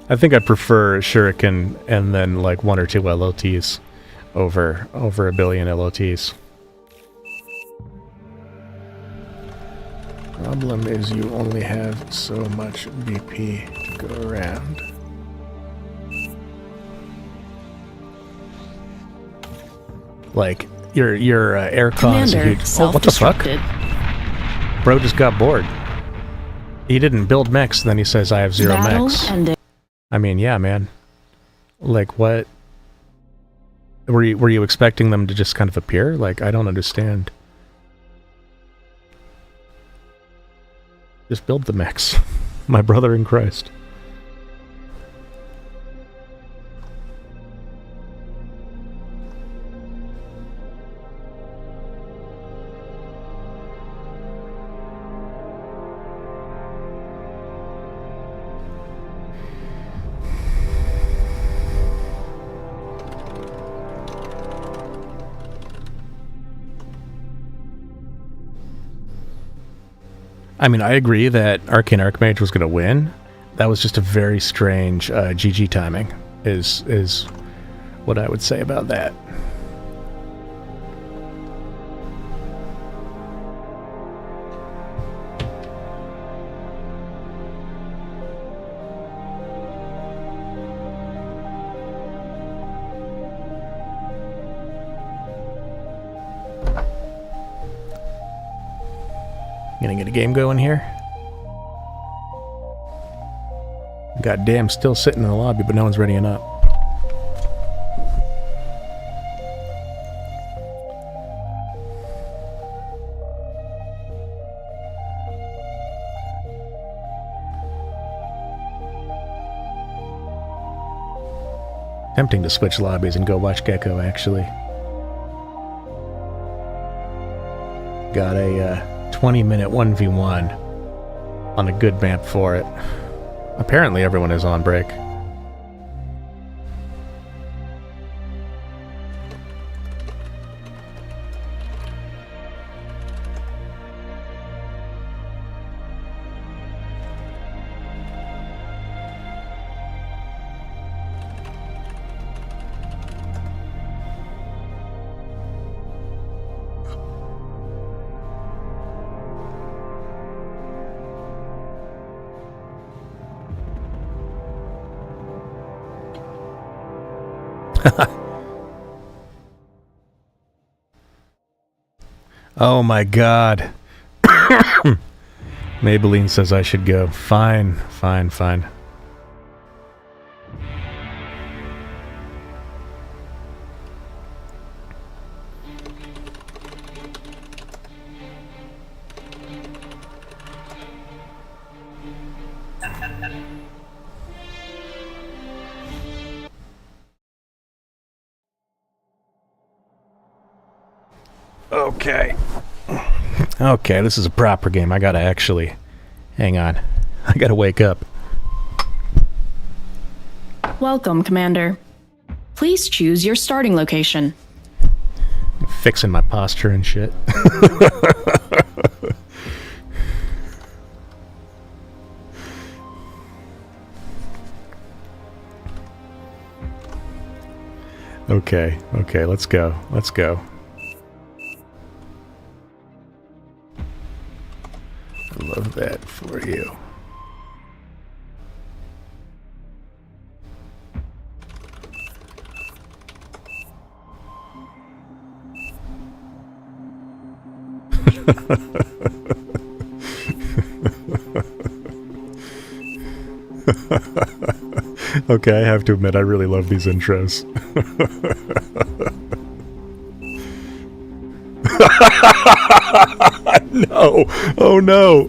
I think I prefer Shuriken and then like 1 or 2 LOTs over a billion LOTs. Problem is you only have so much BP to go around. Like your air cons. Oh, what the fuck? Bro just got bored. He didn't build mechs, then he says I have 0 mechs. I mean, yeah, man. Like, what? Were you expecting them to just kind of appear? Like, I don't understand. Just build the mechs. My brother in Christ. I mean, I agree that Arcane Archmage was going to win. That was just a very strange GG timing, is what I would say about that. Gonna get a game going here. Goddamn, still sitting in the lobby, but no one's readying up. Tempting to switch lobbies and go watch Gecko, actually. Got a 20-minute 1v1 on a good map for it. Apparently everyone is on break. Oh my god. Maybelline says I should go. Fine, fine, fine. Okay. Okay, this is a proper game. I gotta actually... Hang on. I gotta wake up. Welcome, Commander. Please choose your starting location. Fixing my posture and shit. Okay, let's go. Let's go. I love that for you. Okay, I have to admit, I really love these intros. No! Oh no!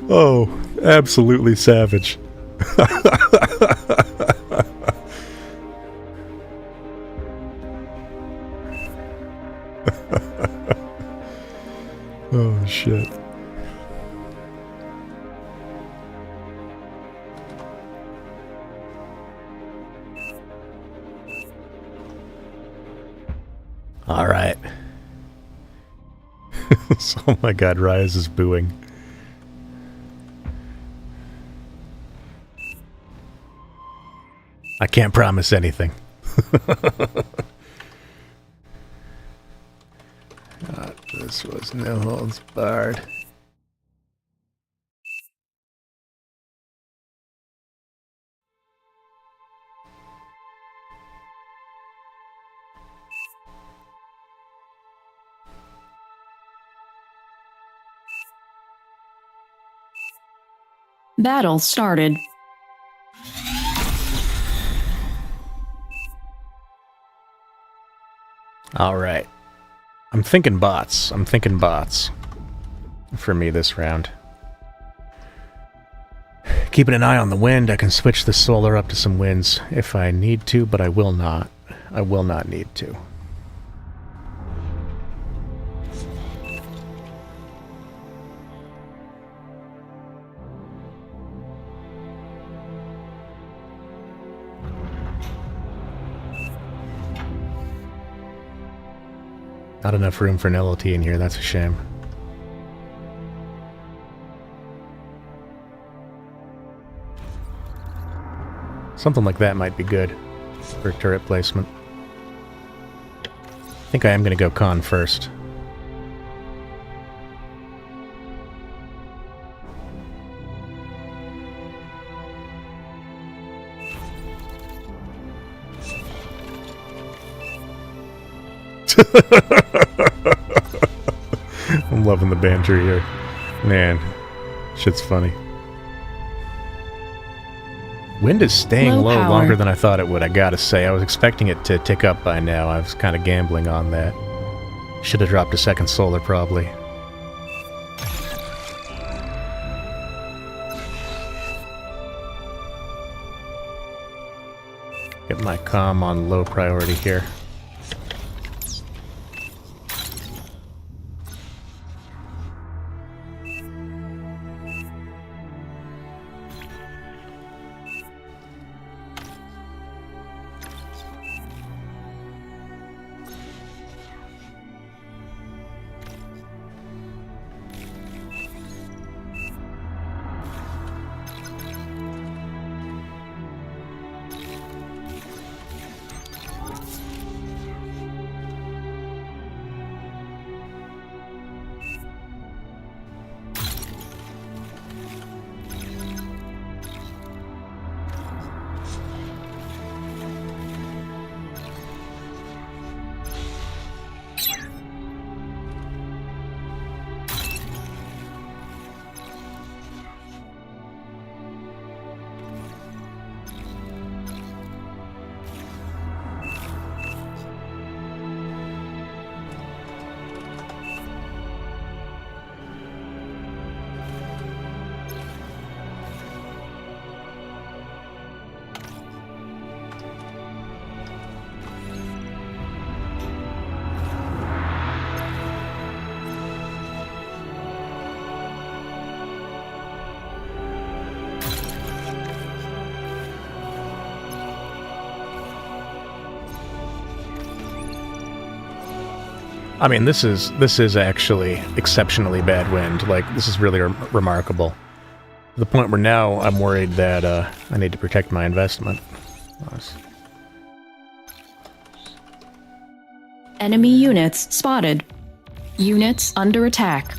Oh, absolutely savage. Oh shit. All right. Oh my god, Ryze is booing. I can't promise anything. This was no holds barred. Battle started. All right. I'm thinking bots. I'm thinking bots. For me this round. Keeping an eye on the wind, I can switch the solar up to some winds if I need to, but I will not. I will not need to. Not enough room for an LLT in here, that's a shame. Something like that might be good for turret placement. I think I am going to go con first. I'm loving the banter here. Man, shit's funny. Wind is staying low longer than I thought it would, I gotta say. I was expecting it to tick up by now. I was kind of gambling on that. Should have dropped a second solar, probably. Get my comm on low priority here. I mean, this is actually exceptionally bad wind. Like, this is really remarkable. To the point where now I'm worried that I need to protect my investment. Nice. Enemy units spotted. Units under attack.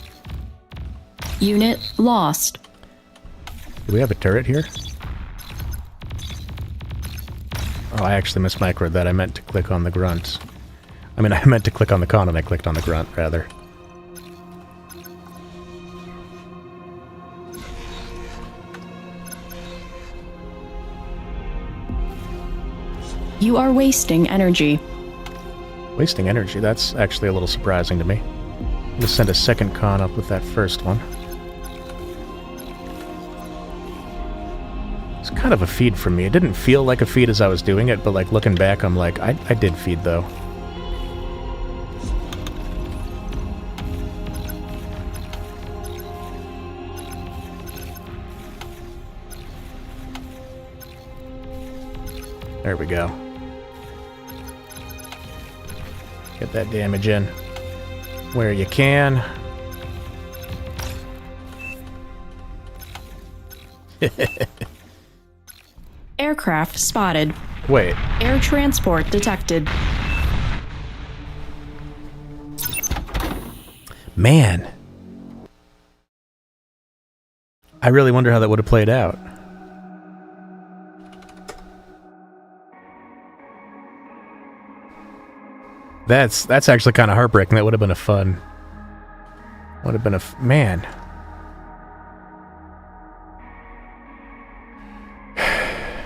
Unit lost. Do we have a turret here? Oh, I actually mismicroed that. I meant to click on the grunt. I mean, I meant to click on the con and I clicked on the grunt, rather. You are wasting energy. Wasting energy? That's actually a little surprising to me. I'm gonna send a second con up with that first one. It's kind of a feed for me. It didn't feel like a feed as I was doing it, but like looking back, I'm like, I did feed though. There we go. Get that damage in where you can. Aircraft spotted. Wait. Air transport detected. Man. I really wonder how that would have played out. That's actually kind of heartbreaking. That would have been a fun... Would have been a... Man.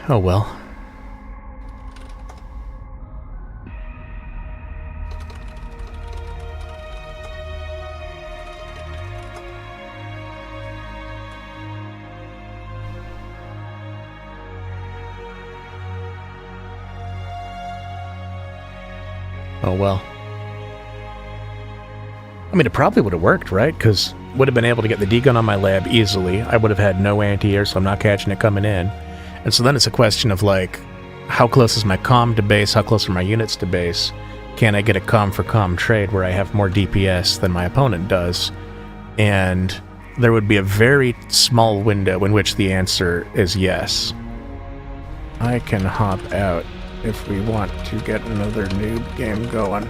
Oh well. Oh well. I mean, it probably would have worked, right? Because would have been able to get the D-gun on my lab easily. I would have had no anti-air, so I'm not catching it coming in. And so then it's a question of, like, how close is my comm to base? How close are my units to base? Can I get a comm for comm trade where I have more DPS than my opponent does? And there would be a very small window in which the answer is yes. I can hop out if we want to get another noob game going.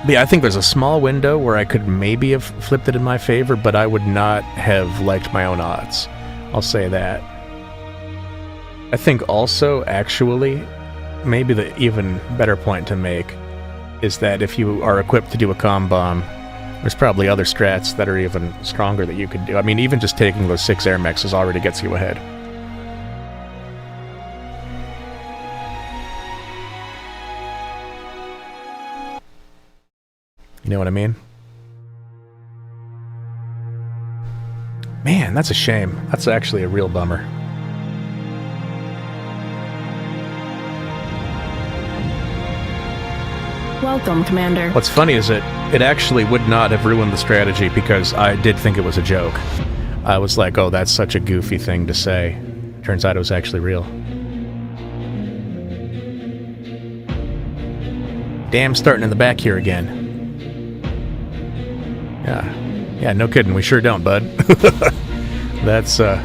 But yeah, I think there's a small window where I could maybe have flipped it in my favor, but I would not have liked my own odds. I'll say that. I think also, actually, maybe the even better point to make is that if you are equipped to do a comm bomb, there's probably other strats that are even stronger that you could do. I mean, even just taking those 6 air mechs already gets you ahead. You know what I mean? Man, that's a shame. That's actually a real bummer. Welcome, Commander. What's funny is that it actually would not have ruined the strategy because I did think it was a joke. I was like, oh, that's such a goofy thing to say. Turns out it was actually real. Damn, starting in the back here again. Yeah, no kidding. We sure don't, bud. That's, I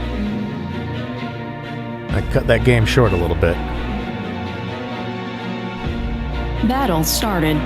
cut that game short a little bit. Battle started.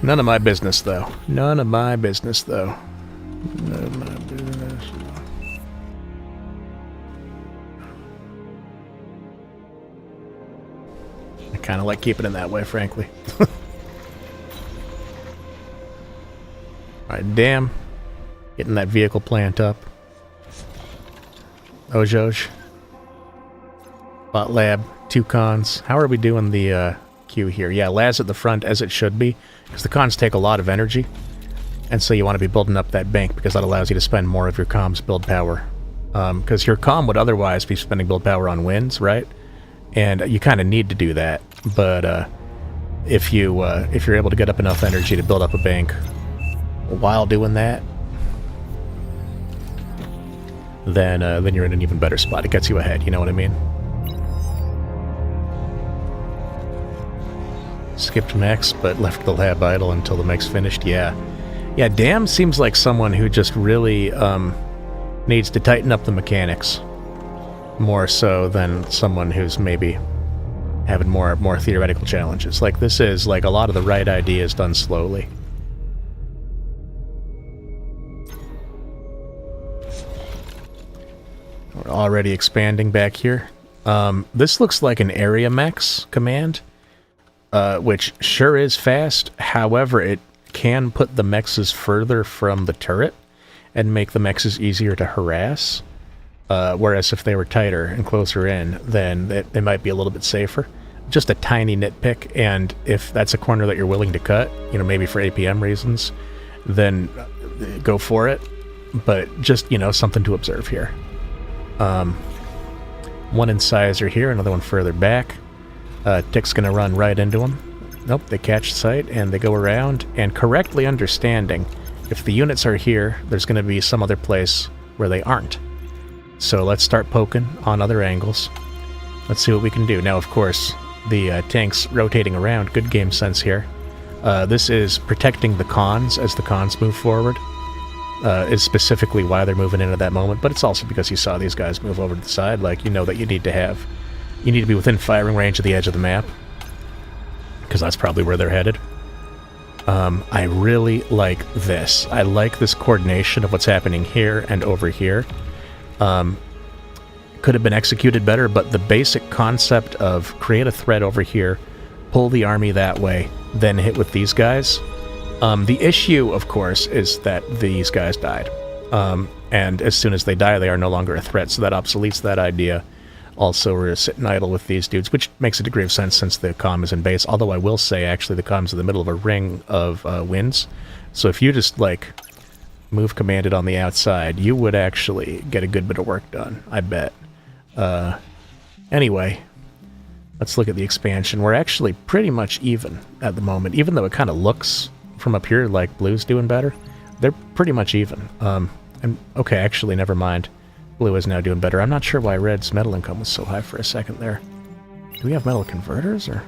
None of my business, though. None of my business, though. None of my business. I kind of like keeping it that way, frankly. Alright, damn. Getting that vehicle plant up. Ojoj. Bot lab, 2 cons. How are we doing the queue here? Yeah, Laz at the front, as it should be, because the cons take a lot of energy. And so you want to be building up that bank, because that allows you to spend more of your comms build power. Because your comm would otherwise be spending build power on wins, right? And you kind of need to do that. But if you're able to get up enough energy to build up a bank while doing that, then you're in an even better spot. It gets you ahead, you know what I mean? Skipped mechs, but left the lab idle until the mech's finished. Yeah. Yeah, Dam seems like someone who just really needs to tighten up the mechanics more so than someone who's maybe having more theoretical challenges. Like, this is like a lot of the right ideas done slowly. We're already expanding back here. This looks like an area mechs command, which sure is fast. However, it can put the mexes further from the turret and make the mexes easier to harass. Whereas if they were tighter and closer in, then they might be a little bit safer. Just a tiny nitpick, and if that's a corner that you're willing to cut, you know, maybe for APM reasons, then go for it. But just, you know, something to observe here. One incisor here, another one further back. Tick's gonna run right into them. Nope, they catch sight and they go around, and correctly understanding, if the units are here, there's gonna be some other place where they aren't. So let's start poking on other angles. Let's see what we can do. Now, of course, the tank's rotating around. Good game sense here. This is protecting the cons as the cons move forward. Is specifically why they're moving in at that moment, but it's also because you saw these guys move over to the side. Like, you know that you need to be within firing range of the edge of the map, because that's probably where they're headed. I really like this. I like this coordination of what's happening here and over here. Could have been executed better, but the basic concept of create a threat over here, pull the army that way, then hit with these guys. The issue, of course, is that these guys died. And as soon as they die, they are no longer a threat, so that obsoletes that idea. Also, we're sitting idle with these dudes, which makes a degree of sense since the comm is in base, although I will say, actually, the comm's in the middle of a ring of winds. So if you just, like, move commanded on the outside, you would actually get a good bit of work done, I bet. Anyway, let's look at the expansion. We're actually pretty much even at the moment, even though it kind of looks from up here like blue's doing better. They're pretty much even. And okay, actually, never mind. Blue is now doing better. I'm not sure why red's metal income was so high for a second there. Do we have metal converters, or?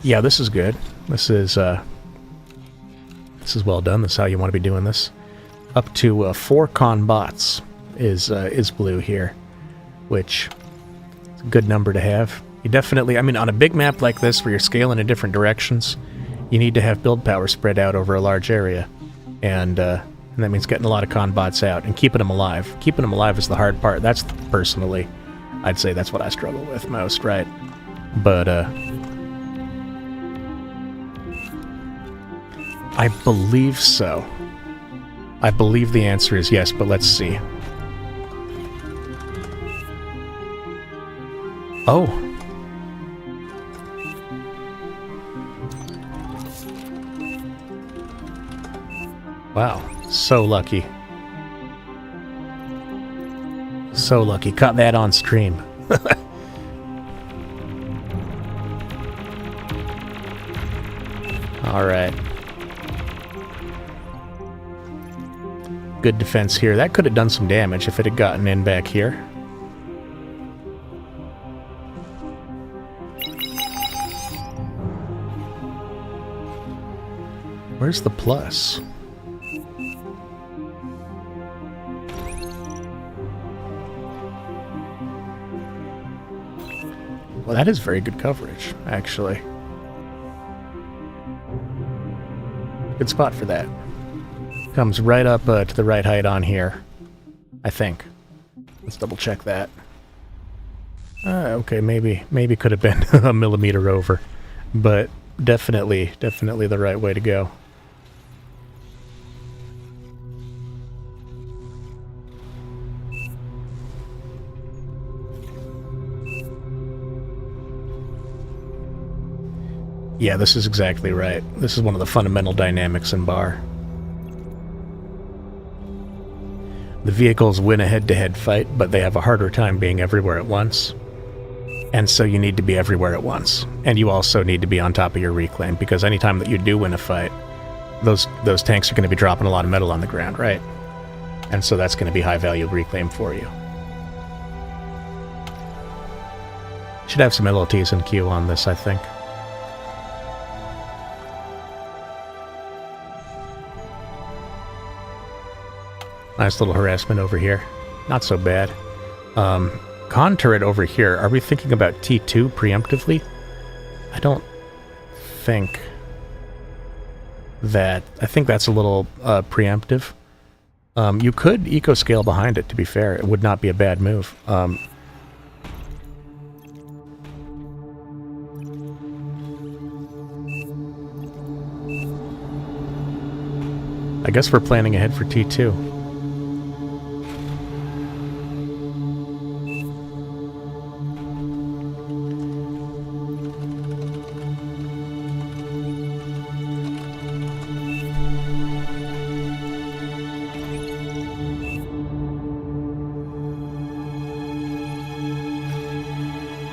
Yeah, this is good. This is well done. This is how you want to be doing this. Up to 4 con bots is blue here, which is a good number to have. You definitely, I mean, on a big map like this where you're scaling in different directions, you need to have build power spread out over a large area, and that means getting a lot of con bots out and keeping them alive. Keeping them alive is the hard part. That's, personally, I'd say that's what I struggle with most, right? But I believe so. I believe the answer is yes, but let's see. Oh. Wow. So lucky. So lucky. Caught that on stream. Alright. Good defense here. That could have done some damage if it had gotten in back here. Where's the plus? Well, that is very good coverage, actually. Good spot for that. Comes right up to the right height on here, I think. Let's double check that. Okay, maybe could have been a millimeter over, but definitely the right way to go. Yeah, this is exactly right. This is one of the fundamental dynamics in Bar. The vehicles win a head-to-head fight, but they have a harder time being everywhere at once. And so you need to be everywhere at once. And you also need to be on top of your reclaim, because anytime that you do win a fight, those tanks are going to be dropping a lot of metal on the ground, right? And so that's going to be high-value reclaim for you. Should have some LLTs in queue on this, I think. Nice little harassment over here. Not so bad. Con turret over here. Are we thinking about T2 preemptively? I don't think that... I think that's a little preemptive. You could eco-scale behind it, to be fair. It would not be a bad move. I guess we're planning ahead for T2.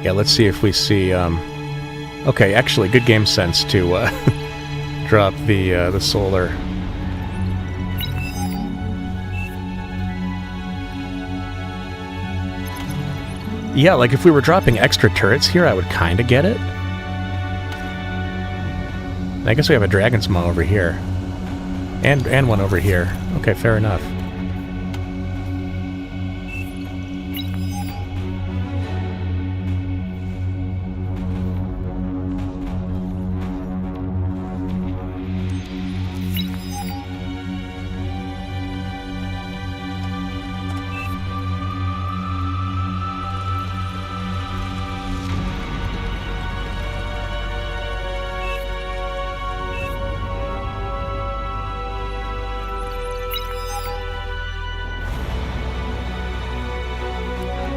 Yeah, let's see if we see, okay, actually, good game sense to, drop the solar. Yeah, like, if we were dropping extra turrets here, I would kinda get it. I guess we have a Dragon's Maw over here. And one over here. Okay, fair enough.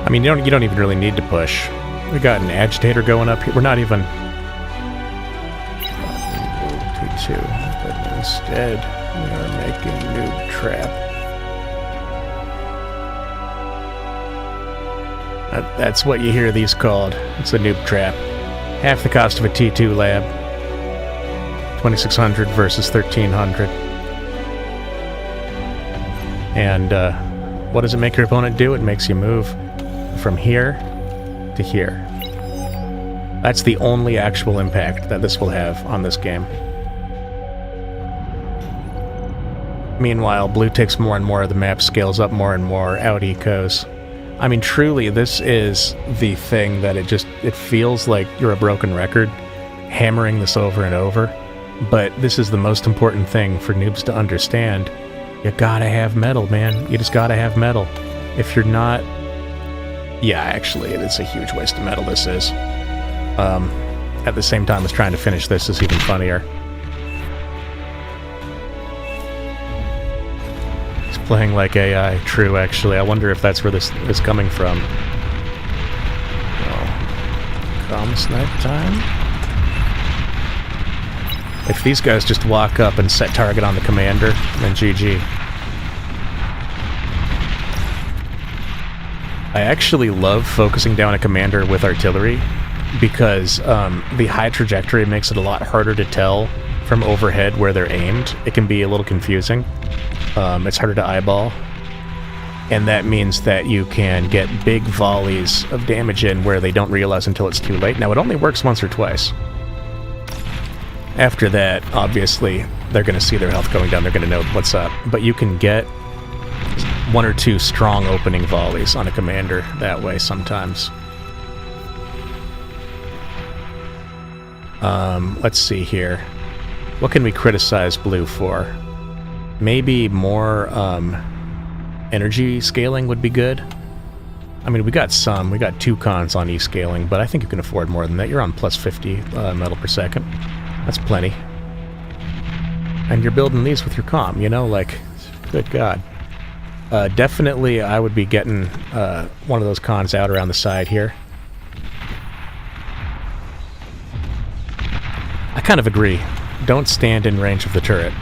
I mean, you don't even really need to push. We got an agitator going up here. We're not even... T2, but instead we are making Noob Trap. That's what you hear these called. It's a Noob Trap. Half the cost of a T2 lab. 2,600 versus 1,300. And what does it make your opponent do? It makes you move from here to here. That's the only actual impact that this will have on this game. Meanwhile, blue takes more and more of the map, scales up more and more, out ecos. I mean, truly, this is the thing that it feels like you're a broken record, hammering this over and over, but this is the most important thing for noobs to understand. You gotta have metal, man. You just gotta have metal. If you're not... Yeah, actually, it's a huge waste of metal, this is. At the same time as trying to finish this is even funnier. He's playing like AI. True, actually. I wonder if that's where this is coming from. Oh. Come snipe time? If these guys just walk up and set target on the commander, then GG. I actually love focusing down a commander with artillery because the high trajectory makes it a lot harder to tell from overhead where they're aimed. It can be a little confusing. It's harder to eyeball. And that means that you can get big volleys of damage in where they don't realize until it's too late. Now, it only works once or twice. After that, obviously, they're going to see their health going down. They're going to know what's up. But you can get one or two strong opening volleys on a commander that way sometimes. Let's see here. What can we criticize blue for? Maybe more energy scaling would be good. I mean, we got 2 cons on E-scaling, but I think you can afford more than that. You're on plus 50 metal per second. That's plenty. And you're building these with your comm, you know, like, good God. Definitely, I would be getting one of those cons out around the side here. I kind of agree. Don't stand in range of the turret.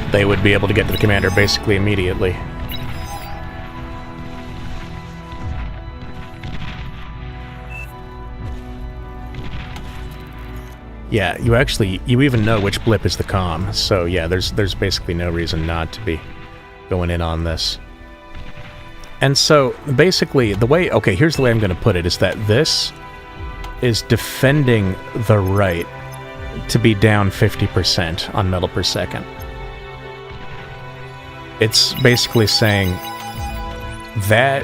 They would be able to get to the commander basically immediately. Yeah, you even know which blip is the comm, so yeah, there's basically no reason not to be going in on this. And so, basically, here's the way I'm going to put it, is that this is defending the right to be down 50% on metal per second. It's basically saying that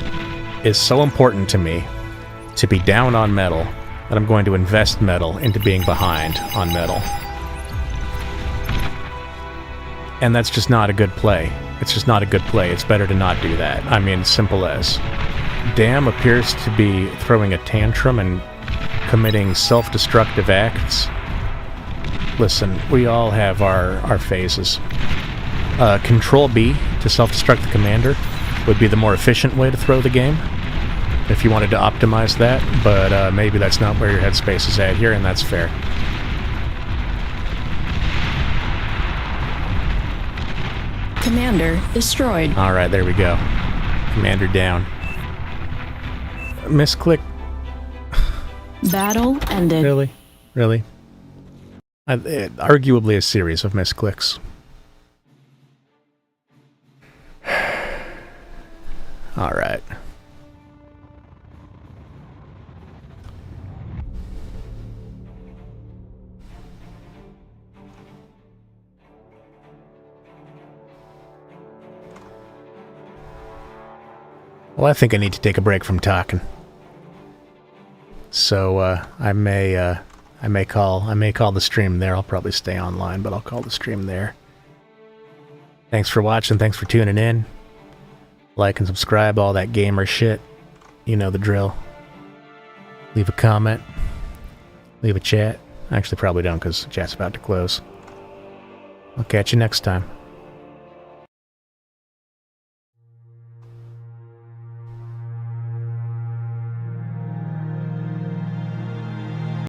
is so important to me to be down on metal that I'm going to invest metal into being behind on metal. And that's just not a good play. It's just not a good play. It's better to not do that. I mean, simple as. Dam appears to be throwing a tantrum and committing self-destructive acts. Listen, we all have our phases. Control B to self-destruct the commander would be the more efficient way to throw the game, if you wanted to optimize that, but maybe that's not where your headspace is at here, and that's fair. Commander destroyed. Alright, there we go. Commander down. Misclick. Battle ended. Really? Really? Arguably a series of misclicks. Alright. Well, I think I need to take a break from talking. So, I may call the stream there. I'll probably stay online, but I'll call the stream there. Thanks for watching, thanks for tuning in. Like and subscribe, all that gamer shit. You know the drill. Leave a comment. Leave a chat. Actually, probably don't, because chat's about to close. I'll catch you next time.